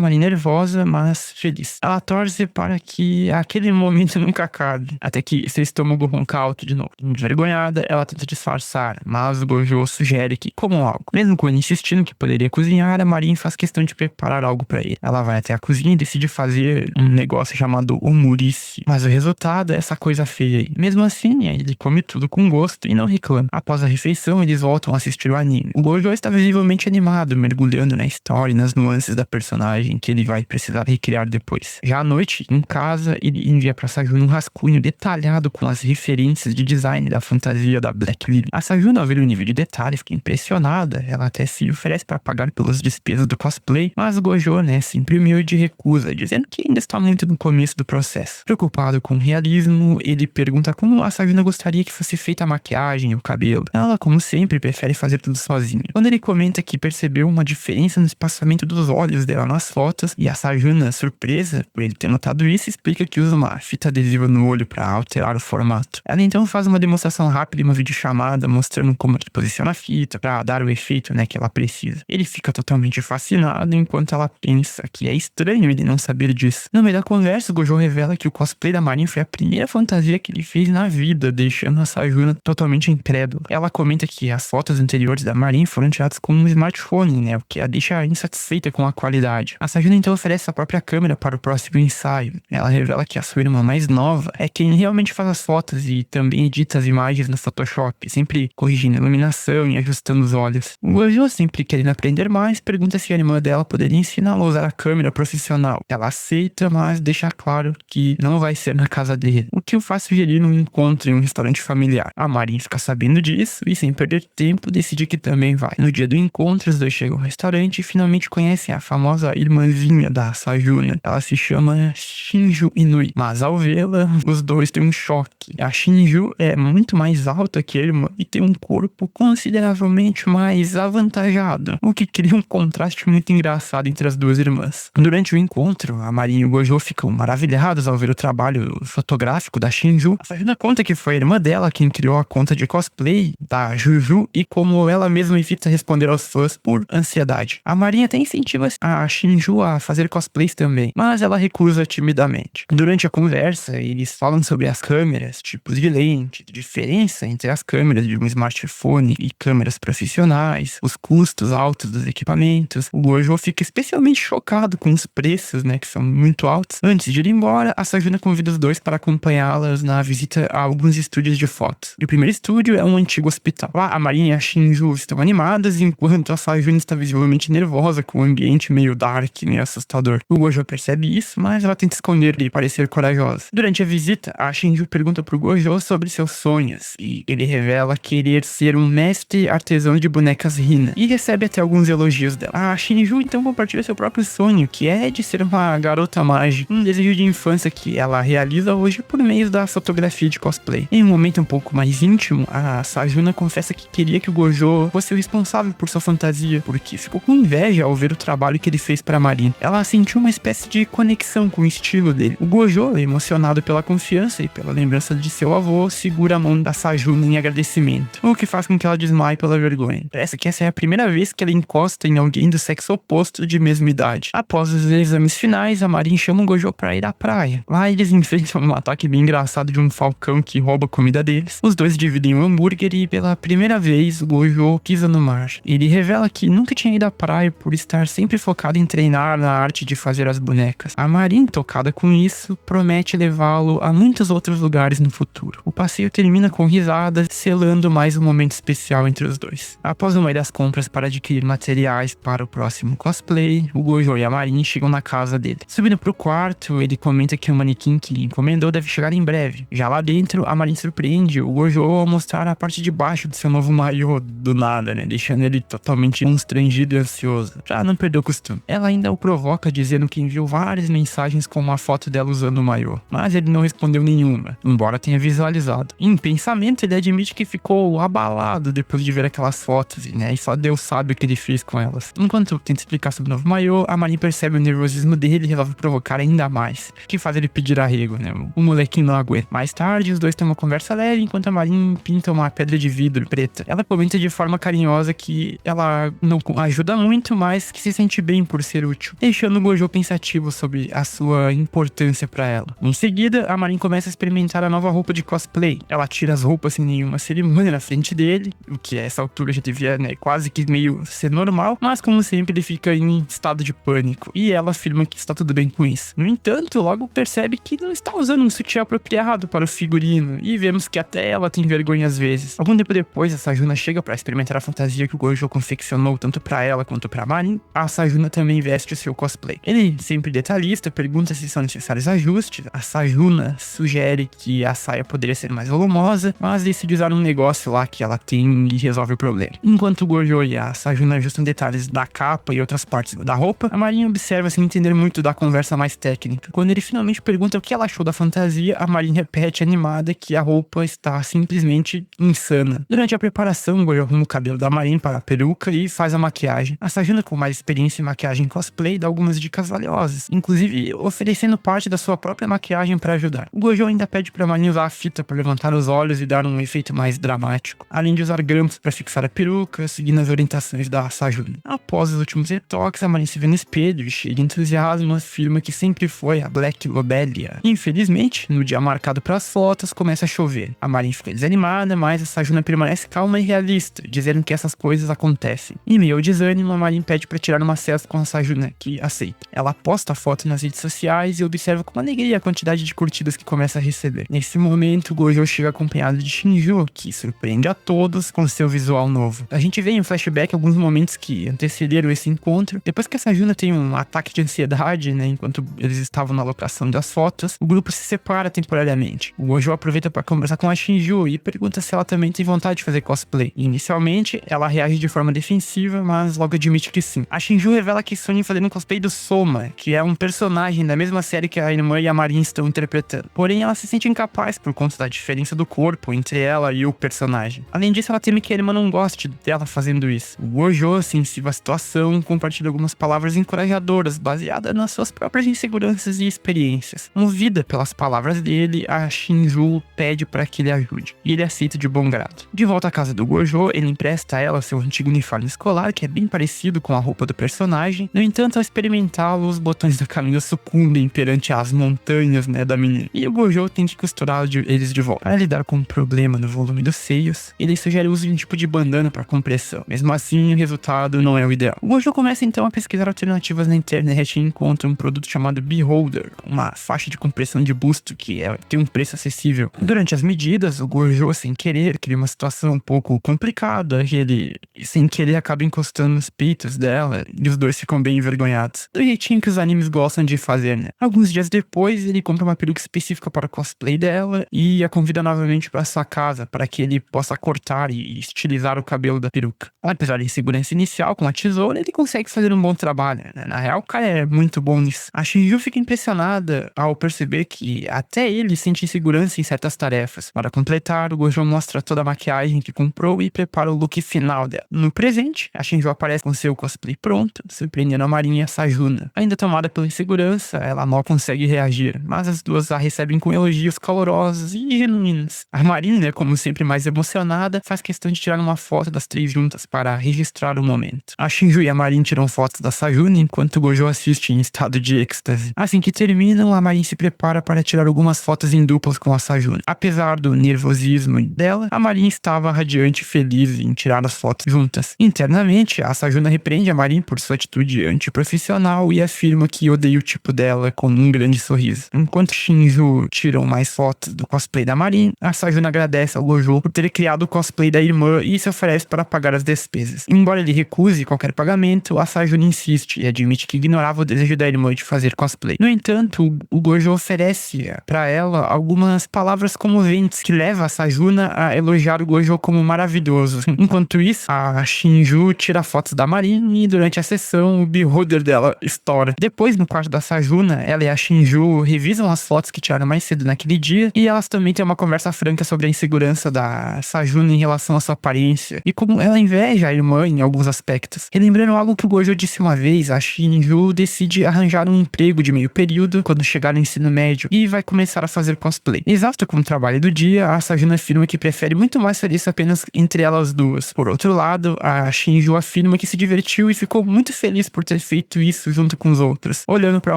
Marin nervosa, mas feliz. Ela torce para que aquele momento nunca acabe, até que seu estômago ronca alto de novo. Envergonhada, ela tenta disfarçar, mas o Gojo sugere que comam algo. Mesmo com ele insistindo que poderia cozinhar, a Marin faz questão de preparar algo para ele. Ela vai até a cozinha e decide fazer um negócio chamado omurice, mas o resultado é essa coisa feia aí. Mesmo assim, ele come tudo com gosto e não reclama. Após a refeição, eles voltam a assistir o anime. O Gojo está visivelmente animado, mergulhando na história e nas nuances da personagem que ele vai precisar recriar depois. Já à noite, em casa, ele envia para Sayuna um rascunho detalhado com as referências de design da fantasia da Black Lily. A Sayuna, ao ver o nível de detalhe, fica impressionada. Ela até se oferece para pagar pelas despesas do cosplay, mas o Gojo, sempre humilde, recusa, dizendo que ainda está muito no começo do processo. Preocupado com o realismo, ele pergunta como a Sayuna gostaria que fosse feita a maquiagem e o cabelo. Ela, como sempre, prefere fazer tudo sozinha. Quando ele comenta que percebeu uma diferença no espaçamento dos olhos dela nas fotos, e a Sayuna, surpresa por ele ter notado isso, explica que usa uma fita adesiva no olho para alterar o formato. Ela então faz uma demonstração rápida e uma videochamada mostrando como posiciona a fita para dar o efeito, que ela precisa. Ele fica totalmente fascinado enquanto ela pensa que é estranho ele não saber disso. No meio da conversa, o Gojo revela que o cosplay da Marin foi a primeira fantasia que ele fez na vida, deixando a Sayuna totalmente incrédula. Ela comenta que as fotos anteriores da Marin foram tiradas com um smartphone, o que a deixa insatisfeita com a qualidade. A Sayuna então oferece a própria câmera para o próximo ensaio. Ela revela que a sua irmã mais nova é quem realmente faz as fotos e também edita as imagens no Photoshop, sempre corrigindo a iluminação e ajustando os olhos. O Gojo, sempre querendo aprender mais, pergunta se a irmã dela poderia ensiná-la a usar a câmera profissional. Ela aceita, mas deixa claro que não vai ser na casa dele, o que o faz sugerir um encontro em um restaurante familiar. A Marin fica sabendo disso e, sem perder tempo, decide que também vai. No dia do encontro, os dois chegam ao restaurante e finalmente conhecem a famosa irmãzinha da Sayuna. Ela se chama Shinju Inui, mas ao vê-la, os dois têm um choque. A Shinju é muito mais alta que a irmã e tem um corpo consideravelmente mais avantajado, o que cria um contraste muito engraçado entre as duas irmãs. Durante o encontro, a Marin e o Gojo ficam maravilhados ao ver o trabalho fotográfico da Shinju. A Sayuna conta que foi a irmã dela quem criou a conta de cosplay da Juju e como ela mesma evita responder aos fãs por ansiedade. A Marin até incentiva a Shinju a fazer cosplays também, mas ela recusa timidamente. Durante a conversa, eles falam sobre as câmeras, tipos de lente, diferença entre as câmeras de um smartphone e câmeras profissionais, os custos altos dos equipamentos. O Gojo fica especialmente chocado com os preços, que são muito altos. Antes de ir embora, a Sayuna convida os dois para acompanhá-las na visita a alguns estúdios de fotos. O primeiro estúdio é um antigo hospital. Lá, a Marin e a Shinju estão animadas, enquanto a Sayuna está visivelmente nervosa com o ambiente meio dark e assustador. O Gojo percebe isso, mas ela tenta esconder e parecer corajosa. Durante a visita, a Shinju pergunta pro Gojo sobre seus sonhos, e ele revela querer ser um mestre artesão de bonecas Hina, e recebe até alguns elogios dela. A Shinju então compartilha seu próprio sonho, que é de ser uma garota mágica, um desejo de infância que ela realiza hoje por meio da fotografia de cosplay. Em um momento um pouco mais íntimo, a Sayuna confessa que queria que o Gojo fosse o responsável por sua fantasia, porque ficou com inveja ao ver o trabalho que ele fez para Marin. Ela sentiu uma espécie de conexão com o estilo dele. O Gojo, emocionado pela confiança e pela lembrança de seu avô, segura a mão da Sayuna em agradecimento, o que faz com que ela desmaie pela vergonha. Parece que essa é a primeira vez que ela encosta em alguém do sexo oposto de mesma idade. Após os exames finais, a Marin chama o Gojo pra ir à praia. Lá eles enfrentam um ataque bem engraçado de um falcão que rouba a comida deles. Os dois dividem um hambúrguer e pela primeira vez o Gojo pisa no mar. Ele revela que nunca tinha ido à praia por estar sempre focado em treinar na arte de fazer as bonecas. A Marin, tocada com isso, promete levá-lo a muitos outros lugares no futuro. O passeio termina com risadas, selando mais um momento especial entre os dois. Após uma das compras para adquirir materiais para o próximo cosplay, o Gojo e a Marin chegam na casa dele. Subindo pro quarto, ele comenta que uma manequim que encomendou deve chegar em breve. Já lá dentro, a Marin surpreende o Gojo ao mostrar a parte de baixo do seu novo maiô do nada, né? Deixando ele totalmente constrangido e ansioso. Já não perdeu o costume. Ela ainda o provoca dizendo que enviou várias mensagens com uma foto dela usando o maiô. Mas ele não respondeu nenhuma, embora tenha visualizado. Em pensamento, ele admite que ficou abalado depois de ver aquelas fotos, né? E só Deus sabe o que ele fez com elas. Enquanto tenta explicar sobre o novo maiô, a Marin percebe o nervosismo dele e resolve provocar ainda mais, que faz ele pedir arrego, né? O molequinho não aguenta. Mais tarde, os dois têm uma conversa leve enquanto a Marin pinta uma pedra de vidro preta. Ela comenta de forma carinhosa que ela não ajuda muito, mas que se sente bem por ser útil, deixando o Gojo pensativo sobre a sua importância pra ela. Em seguida, a Marin começa a experimentar a nova roupa de cosplay. Ela tira as roupas sem nenhuma cerimônia na frente dele, o que a essa altura já devia, né, quase que meio ser normal, mas como sempre ele fica em estado de pânico, e ela afirma que está tudo bem com isso. No entanto, logo percebe que não está usando um sutiã apropriado para o figurino, e vemos que até ela tem vergonha às vezes. Algum tempo depois, a Sayuna chega para experimentar a fantasia que o Gojo confeccionou tanto para ela quanto para Marin. A Sayuna também veste o seu cosplay. Ele, sempre detalhista, pergunta se são necessários ajustes. A Sayuna sugere que a saia poderia ser mais volumosa, mas decide usar um negócio lá que ela tem e resolve o problema. Enquanto o Gojo e a Sayuna ajustam detalhes da capa e outras partes da roupa, a Marin observa sem entender muito da conversa mais técnica. Quando ele finalmente pergunta o que ela achou da fantasia, a Marin repete animada que a roupa está simplesmente insana. Durante a preparação, o Gojo arruma o cabelo da Marin para a peruca e faz a maquiagem. A Sayuna, com mais experiência em maquiagem cosplay, dá algumas dicas valiosas, inclusive oferecendo parte da sua própria maquiagem para ajudar. O Gojo ainda pede para Marin usar a fita para levantar os olhos e dar um efeito mais dramático, além de usar grampos para fixar a peruca, seguindo as orientações da Sayuna. Após os últimos retoques, a Marin se vê no espelho e, cheia de entusiasmo, afirma que sempre foi a Black Lobelia. Infelizmente, no dia marcado para as fotos, começa a chover. A Marin fica desanimada, mas a Sayuna permanece calma e realista, dizendo que essas coisas acontecem. Em meio ao desânimo, a Marin pede para tirar uma selfie com a Sayuna, que aceita. Ela posta a foto nas redes sociais e observa com alegria a quantidade de curtidas que começa a receber. Nesse momento, o Gojo chega acompanhado de Shinju, que surpreende a todos com seu visual novo. A gente vê em flashback alguns momentos que antecederam esse encontro. Depois que a Sayuna tem um ataque de ansiedade, né, enquanto eles estavam na locação das fotos, o grupo se separa temporariamente. O Gojo aproveita para conversar com a Shinju e pergunta se ela também tem vontade de fazer cosplay. Inicialmente, ela reage de forma defensiva, mas logo admite que sim. A Shinju revela que sonha em fazer um cosplay do Soma, que é um personagem da mesma série que a irmã e a Marin estão interpretando. Porém, ela se sente incapaz por conta da diferença do corpo entre ela e o personagem. Além disso, ela teme que a irmã não goste dela fazendo isso. O Gojo, sensível à situação, compartilha algumas palavras encorajadoras, baseadas nas suas próprias inseguranças e experiências. Movida pelas palavras dele, a Shinju pede para que ele ajude, e ele aceita de bom grado. De volta à casa do Gojo, ele empresta a ela seu antigo uniforme escolar, que é bem parecido com a roupa do personagem. No entanto, ao experimentá-lo, os botões da camisa sucumbem perante as montanhas, né, da menina, e o Gojo tem que costurar eles de volta. Para lidar com um problema no volume dos seios, ele sugere o uso de um tipo de bandana para compressão. Mesmo assim, o resultado não é o ideal. O Gojo começa então a pesquisar alternativas na internet e encontra um produto chamado Beholder, uma faixa de compressão de busto que tem um preço acessível. Durante as medidas, o Gojo, sem querer, cria uma situação um pouco complicada, que ele, sem querer, acaba encostando nos peitos dela, e os dois ficam bem envergonhados. Do jeitinho que os animes gostam de fazer, né? Alguns dias depois, ele compra uma peruca específica para o cosplay dela e a convida novamente para sua casa, para que ele possa cortar e estilizar o cabelo da peruca. Apesar da insegurança inicial com a tesoura, ele consegue fazer um bom trabalho, né? Na real, o cara é muito bom nisso. A Shinju fica impressionada ao perceber que até ele sente insegurança em certas tarefas. Para completar, o Gojo mostra toda a maquiagem que comprou e prepara o look final dela. No presente, a Shinju aparece com seu cosplay pronto, surpreendendo a Marin e a Sayuna. Ainda tomada pela insegurança, ela mal consegue reagir, mas as duas a recebem com elogios calorosos e genuínos. A Marin, né, como sempre mais emocionada, faz questão de tirar uma foto das três juntas para registrar o momento. A Shinju e a Marin tiram fotos da Sayuna, enquanto o Gojo assiste em estado de êxtase. Assim que terminam, a Marin se prepara para tirar algumas fotos em duplas com a Sayuna. Apesar do nervosismo dela, a Marin estava radiante e feliz em tirar as fotos juntas. Internamente, a Sayuna repreende a Marin por sua atitude antiprofissional e afirma que odeia o tipo dela com um grande sorriso. Enquanto Shinju tiram mais fotos do cosplay da Marin, a Sayuna agradece ao Gojo por ter criado o cosplay da irmã e se oferece para pagar as despesas. Embora ele recuse qualquer pagamento, a Sayuna insiste e admite que ignorava o desejo da irmã de fazer cosplay. No entanto, o Gojo oferece pra ela algumas palavras comoventes que levam a Sajuna a elogiar o Gojo como maravilhoso. Enquanto isso, a Shinju tira fotos da Marin e durante a sessão o beholder dela estoura. Depois, no quarto da Sajuna, ela e a Shinju revisam as fotos que tiraram mais cedo naquele dia e elas também têm uma conversa franca sobre a insegurança da Sajuna em relação à sua aparência e como ela inveja a irmã em alguns aspectos. Relembrando algo que o Gojo disse uma vez, a Shinju decide arranjar um emprego de meio período quando chegar no ensino médio e vai começar a fazer cosplay. Exausta com o trabalho do dia, a Sajuna afirma que prefere muito mais fazer isso apenas entre elas duas. Por outro lado, a Shinju afirma que se divertiu e ficou muito feliz por ter feito isso junto com os outros. Olhando para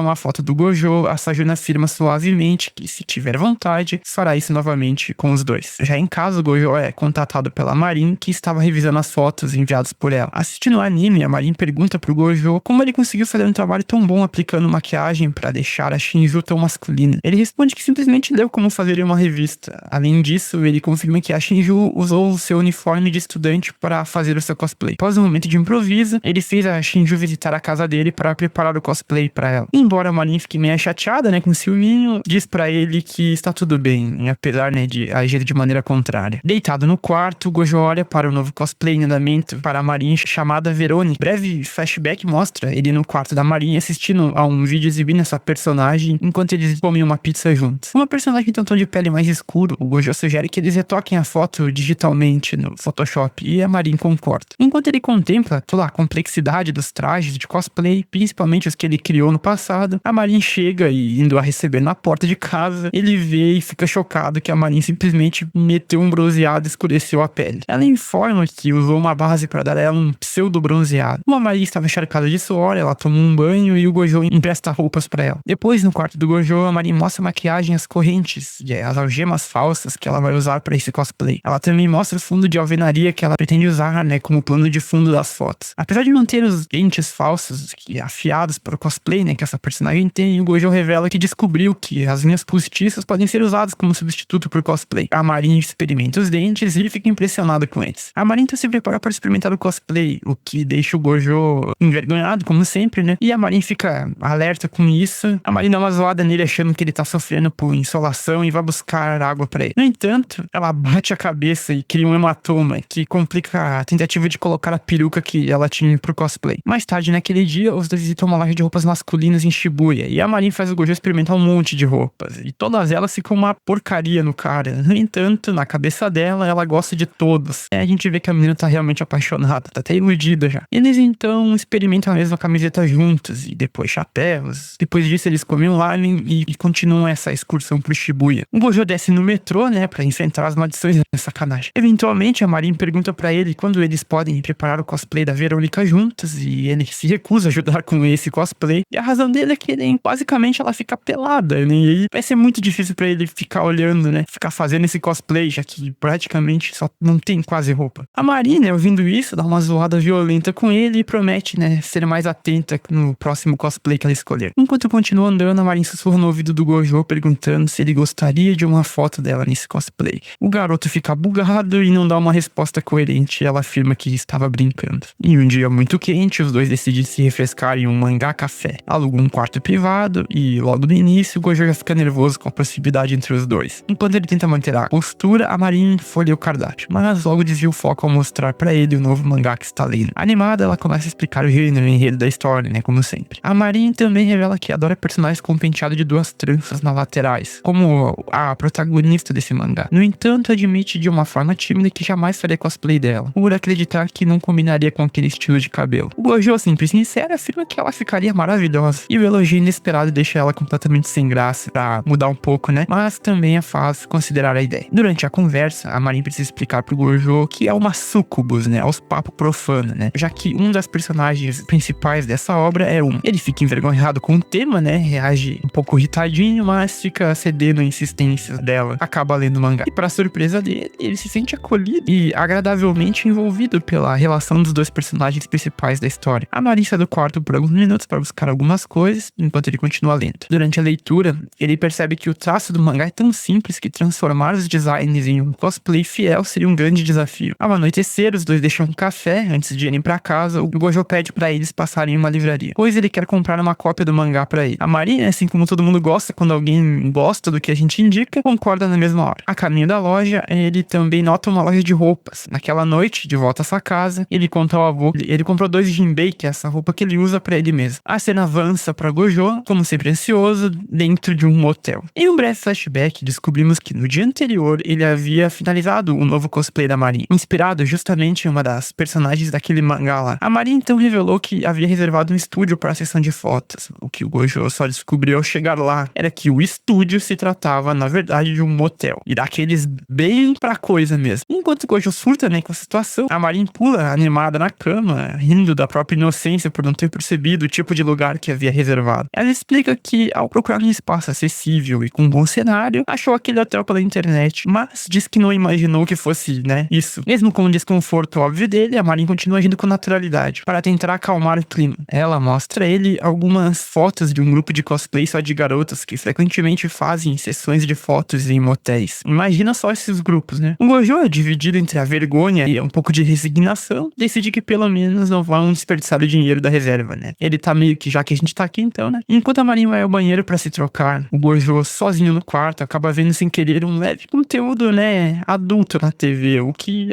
uma foto do Gojo, a Sajuna afirma suavemente que, se tiver vontade, fará isso novamente com os dois. Já em casa, o Gojo é contatado pela Marin, que estava revisando as fotos enviadas por ela. Assistindo o anime, a Marin pergunta pro Gojo como ele conseguiu fazer um trabalho tão bom aplicando maquiagem para deixar a Shinju tão masculina. Ele responde que simplesmente leu como fazer em uma revista. Além disso, ele confirma que a Shinju usou o seu uniforme de estudante para fazer o seu cosplay. Após um momento de improviso, ele fez a Shinju visitar a casa dele para preparar o cosplay para ela. Embora a Marin fique meio chateada, com ciúminho, diz para ele que está tudo bem, apesar, de agir de maneira contrária. Deitado no quarto, o Gojo olha para o novo cosplay em andamento para a Marin chamada Verônica. Breve flashback mostra ele no quarto da Marin assistindo a um vídeo exibindo essa personagem enquanto eles comem uma pizza juntos. Uma personagem tem um tom de pele mais escuro, o Gojo sugere que eles retoquem a foto digitalmente no Photoshop e a Marin concorda. Enquanto ele contempla toda a complexidade dos trajes de cosplay, principalmente os que ele criou no passado, a Marin chega e, indo a receber na porta de casa, ele vê e fica chocado que a Marin simplesmente meteu um bronzeado e escureceu a pele. Ela informa que usou uma base para dar a ela um pseudo bronzeado. Como a Marin estava encharcada de suor, ela toma um banho e o Gojo empresta roupas para ela. Depois, no quarto do Gojo, a Marin mostra a maquiagem, as correntes, as algemas falsas que ela vai usar para esse cosplay. Ela também mostra o fundo de alvenaria que ela pretende usar, como plano de fundo das fotos. Apesar de manter os dentes falsos afiados para o cosplay, que essa personagem tem, o Gojo revela que descobriu que as linhas postiças podem ser usadas como substituto por cosplay. A Marin experimenta os dentes e fica impressionada com eles. A Marin então se prepara para experimentar o cosplay, o que deixa o Gojo envergonhado, como sempre, E a Marin fica alerta com isso. A Marin dá uma zoada nele achando que ele tá sofrendo por insolação e vai buscar água para ele. No entanto, ela bate a cabeça e cria um hematoma que complica a tentativa de colocar a peruca que ela tinha pro cosplay. Mais tarde, naquele dia, os dois visitam uma loja de roupas masculinas em Shibuya e a Marin faz o Gojo experimentar um monte de roupas e todas elas ficam uma porcaria no cara. No entanto, na cabeça dela, ela gosta de todos. A gente vê que a menina tá realmente apaixonada, tá até iludida já. Eles então experimentam a mesma camiseta juntos e depois chapéus. Depois disso, eles comem um ramen e continuam essa excursão pro Shibuya. O Gojo desce no metrô, pra enfrentar as maldições da sacanagem. Eventualmente, a Marin pergunta pra ele quando eles podem preparar o cosplay da Verônica juntos e ele se recusa a ajudar com esse cosplay. E a razão dele é que basicamente ela fica pelada, E aí vai ser muito difícil pra ele ficar olhando, Ficar fazendo esse cosplay, já que praticamente só não tem quase roupa. A Marin, ouvindo isso, dá uma zoada violenta com ele e promete, ser mais atenta no próximo cosplay que ela escolher. Enquanto continua andando, a Marin sussurra no ouvido do Gojo perguntando se ele gostaria de uma foto dela nesse cosplay. O garoto fica bugado e não dá uma resposta coerente. Ela afirma que estava brincando. Em um dia muito quente, os dois decidem se refrescar em um mangá café. Alugam um quarto privado e, logo no início, o Gojo já fica nervoso com a proximidade entre os dois. Enquanto ele tenta manter a postura, a Marin folheia o cardápio, mas logo desvia o foco ao mostrar pra ele o novo mangá que está lendo. Animada, ela começa a explicar o gênero e o enredo da história, como sempre. A Marin também revela que adora personagens com um penteado de duas tranças nas laterais, como a protagonista desse mangá. No entanto, admite de uma forma tímida que jamais faria cosplay dela, por acreditar que não combinaria com aquele estilo de cabelo. O Gojo, simples e sincero, afirma que ela ficaria maravilhosa, e o elogio inesperado deixa ela completamente sem graça pra mudar um pouco, Mas também a faz considerar a ideia. Durante a conversa, a Marin precisa explicar pro Gojo que é uma sucubus, aos papos profanos, Já que um das personagens principais dessa obra é um. Ele fica envergonhado com o tema, reage um pouco irritadinho, mas fica cedendo à insistência dela, acaba lendo o mangá. E pra surpresa dele, ele se sente acolhido e agradavelmente envolvido pela relação dos dois personagens principais da história. A Marin sai do quarto por alguns minutos para buscar algumas coisas, enquanto ele continua lendo. Durante a leitura, ele percebe que o traço do mangá é tão simples que transformar os designs em um cosplay fiel seria um grande desafio. Ao anoitecer, os dois deixam um café antes de irem pra casa. O Gojo pede pra eles passarem em uma livraria, pois ele quer comprar uma cópia do mangá pra ele. A Marin, como todo mundo gosta quando alguém gosta do que a gente indica, concorda na mesma hora. A caminho da loja, ele também nota uma loja de roupas. Naquela noite, de volta à sua casa, ele conta ao avô, ele comprou 2 jinbei, que é essa roupa que ele usa pra ele mesmo. A cena avança pra Gojo, como sempre ansioso, dentro de um motel. Em um breve flashback, descobrimos que no dia anterior, ele havia finalizado um novo cosplay da Marin, inspirado justamente em uma das personagens daquele mangá lá. A Marin então revelou que havia reservado um estúdio para a sessão de fotos. O que o Gojo só descobriu ao chegar lá era que o estúdio se tratava, na verdade, de um motel. E daqueles bem pra coisa mesmo. Enquanto o Gojo surta, né, com a situação, a Marin pula animada na cama, rindo da própria inocência por não ter percebido o tipo de lugar que havia reservado. Ela explica que, ao procurar um espaço acessível e com um bom cenário, achou aquele hotel pela internet, mas diz que não imaginou que fosse, né, isso. Mesmo com o desconforto óbvio dele, a Marin continua agindo com naturalidade, para tentar acalmar o clima. Ela mostra a ele algumas fotos de um grupo de cosplay só de garotas que frequentemente fazem sessões de fotos em motéis. Imagina só esses grupos, né? O Gojo, dividido entre a vergonha e um pouco de resignação, decide que pelo menos não vão desperdiçar o dinheiro da reserva, né? Ele tá meio que, já que a gente tá aqui então, né? Enquanto a Marin vai ao banheiro pra se trocar, o Gojo, sozinho no quarto, acaba vendo sem querer um leve conteúdo, né, adulto na TV, o que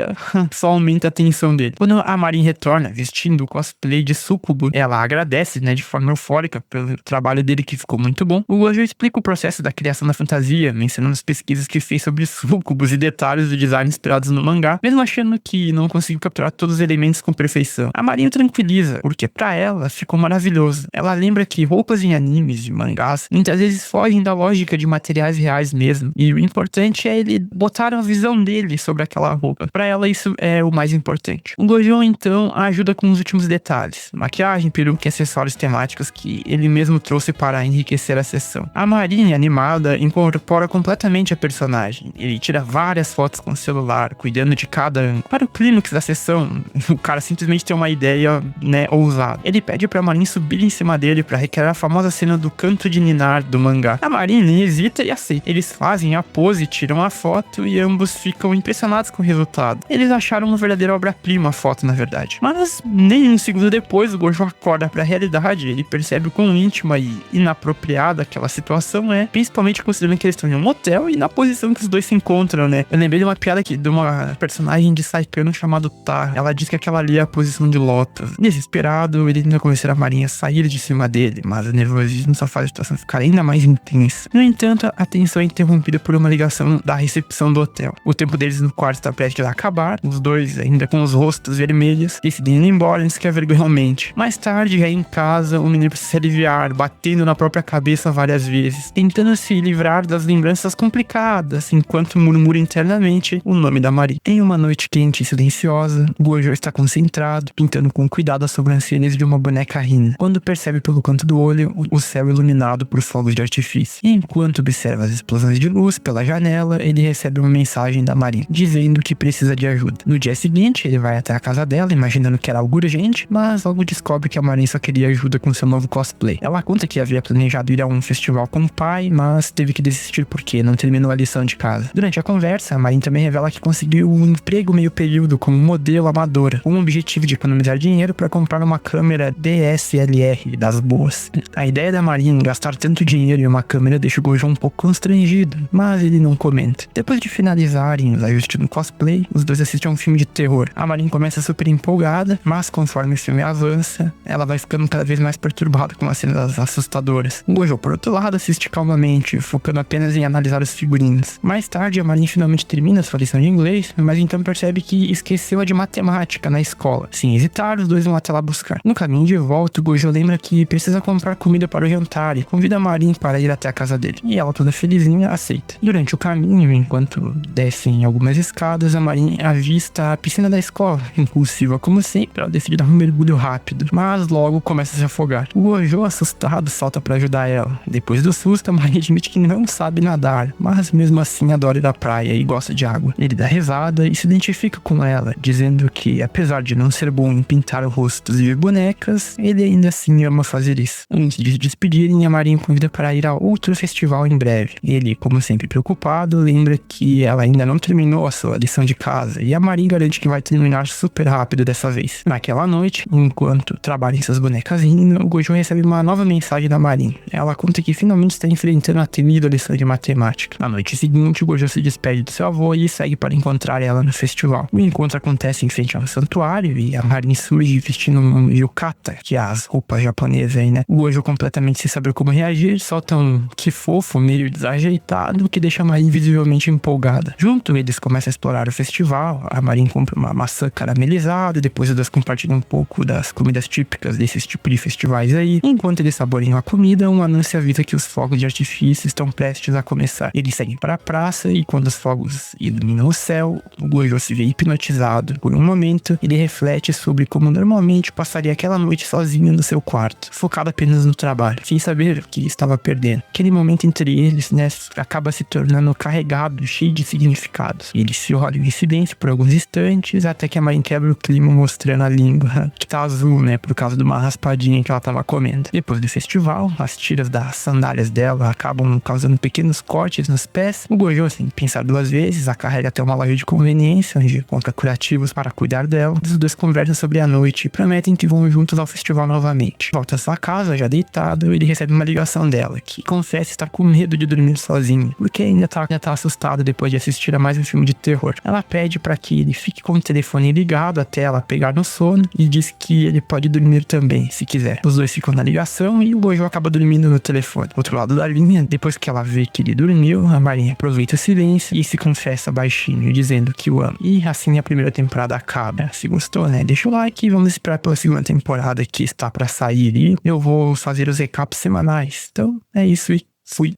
só aumenta a tensão dele. Quando a Marin retorna, vestindo o cosplay de Sucubo, ela agradece, né, de forma eufórica pelo trabalho dele que ficou muito bom. O Gojo explica o processo da criação da fantasia, mencionando as pesquisas que fez sobre Sucubos e detalhes do design inspirados no mangá, mesmo achando que não conseguiu capturar todos os elementos com perfeição. A Marin o tranquiliza, porque pra ela ficou maravilhoso. Ela lembra que roupas em animes e mangás muitas vezes fogem da lógica de materiais reais mesmo, e o importante é ele botar a visão dele sobre aquela roupa. Pra ela isso é o mais importante. O Gojo então ajuda com os últimos detalhes, maquiagem, peruca e acessórios temáticos que ele mesmo trouxe para enriquecer a sessão. A Marin, animada, incorpora completamente a personagem. Ele tira várias fotos com o celular, cuidando de cada ângulo. Para o clímax da sessão, o cara simplesmente tem uma ideia, né, ousada. Ele pede pra Marin subir em cima dele para recriar a famosa cena do canto de ninar do mangá. A Marin nem hesita e aceita. Eles fazem a pose, tiram a foto e ambos ficam impressionados com o resultado. Eles acharam uma verdadeira obra-prima a foto, na verdade. Mas nem um segundo depois, o Gojo acorda pra realidade. Ele percebe o quão íntima e inapropriada aquela situação é, principalmente considerando que eles estão em um motel e na posição que os dois se encontram, né? Eu lembrei de uma piada aqui, de uma personagem de Saikano chamada Ta. Ela diz que aquela ali é a posição de Lotus. Desesperado, ele tenta convencer a Marin a sair de cima dele, mas o nervosismo só faz a situação ficar ainda mais intensa. No entanto, a tensão é interrompida por uma ligação da recepção do hotel. O tempo deles no quarto está prestes a acabar, os dois ainda com os rostos vermelhos, decidem ir embora antes que a vergonha aumente. Mais tarde, já em casa, o menino precisa se aliviar, batendo na própria cabeça várias vezes, tentando se livrar das lembranças complicadas, enquanto murmura internamente o nome da Marin. Em uma noite quente e silenciosa, o Gojo está concentrado, pintando com cuidado as sobrancelhas de uma boneca Rina, quando percebe pelo canto do olho o céu iluminado por fogos de artifício. E enquanto observa as explosões de luz pela janela, ele recebe uma mensagem da Marin, dizendo que precisa de ajuda. No dia seguinte, ele vai até a casa dela, imaginando que era algo urgente, mas logo descobre que a Marin só queria ajuda com seu novo cosplay. Ela conta que havia planejado ir a um festival com o pai, mas teve que desistir porque não terminou a lição de casa. Durante a conversa, a Marin também revela que conseguiu um emprego meio período como modelo amadora, com o objetivo de economizar dinheiro para comprar uma câmera DSLR das boas. A ideia da Marin gastar tanto dinheiro em uma câmera deixa o Gojo um pouco constrangido, mas ele não comenta. Depois de finalizarem os ajustes no cosplay, os dois assistem a um filme de terror. A Marin começa super empolgada, mas conforme o filme avança, ela vai ficando cada vez mais perturbada com as cenas assustadoras. O Gojo, por outro lado, assiste calmamente, focando apenas em analisar os figurinos. Mais tarde, a Marin finalmente termina sua lição de inglês, mas então percebe que esqueceu a de matemática na escola. Sem hesitar, os dois vão até lá buscar. No caminho de volta, o Gojo lembra que precisa comprar comida para o jantar e convida a Marin para ir até a casa dele. E ela, toda felizinha, aceita. Durante o caminho, enquanto descem algumas escadas, a Marin avista a piscina da escola. Impulsiva como sempre, ela decide dar um mergulho rápido, mas logo começa a se afogar. O Gojo, assustado, salta para ajudar ela. Depois do susto, a Marin admite que não sabe nadar, mas mesmo assim adora ir à praia e gosta de água. Ele dá risada e se identifica com ela, dizendo que, apesar de não ser bom em pintar rostos e bonecas, ele ainda assim ama fazer isso. Antes de se despedirem, a Marin convida para ir a outro festival em breve. Ele, como sempre preocupado, lembra que ela ainda não terminou a sua lição de casa, e a Marin garante que vai terminar super rápido dessa vez. Naquela noite, enquanto trabalha em suas bonecas rindo, o Gojo recebe uma nova mensagem da Marin. Ela conta que finalmente está enfrentando a temida lição de matemática. Na noite seguinte, o Gojo se despede do seu avô e segue para encontrar ela no festival. O encontro acontece em frente ao santuário e a Marin surge vestindo um yukata, que é as roupas japonesas aí, né? O Gojo, completamente sem saber como reagir, solta um que fofo, meio desajeitado, que deixa a Marin visivelmente empolgada. Junto, eles começam a explorar o festival. A Marin compra uma maçã caramelizada, depois os dois compartilham um pouco das comidas típicas desses tipos de festivais aí. Enquanto eles saboreiam a comida, um anúncio avisa que os fogos de artifício estão prestes a começar. Eles seguem para a praça e quando os fogos iluminam o céu, o Gojo se vê hipnotizado. Por um momento, ele reflete sobre como normalmente passaria aquela noite sozinho no seu quarto, focado apenas no trabalho, sem saber o que estava perdendo. Aquele momento entre eles, né, acaba se tornando carregado, cheio de significados. Eles se olham em silêncio por alguns instantes, até que a Marin quebra o clima mostrando a língua, que tá azul, né, por causa de uma raspadinha que ela tava comendo. Depois do festival, as tiras das sandálias dela acabam causando pequenos cortes nos pés. O Gojo, sem pensar duas vezes, a carrega até uma loja de conveniência, onde compra curativos para cuidar dela. Os dois conversam sobre a noite e prometem que vão juntos ao festival novamente. Volta à sua casa, já deitado, ele recebe uma ligação dela, que confessa estar com medo de dormir sozinho, porque ainda tá assustado depois de assistir a mais um filme de terror. Ela pede para que ele fique com o telefone ligado até ela pegar no sono e diz que ele pode dormir também, se quiser. Os dois ficam na ligação e o Gojo acaba dormindo no telefone. Do outro lado da linha, depois que ela vê que ele dormiu, a Marin aproveita o silêncio e se confessa baixinho, dizendo que o ama. E assim a primeira temporada acaba. Se gostou, né? Deixa o like e vamos esperar pela segunda temporada que está para sair. E eu vou fazer os recaps semanais. Então, é isso e fui.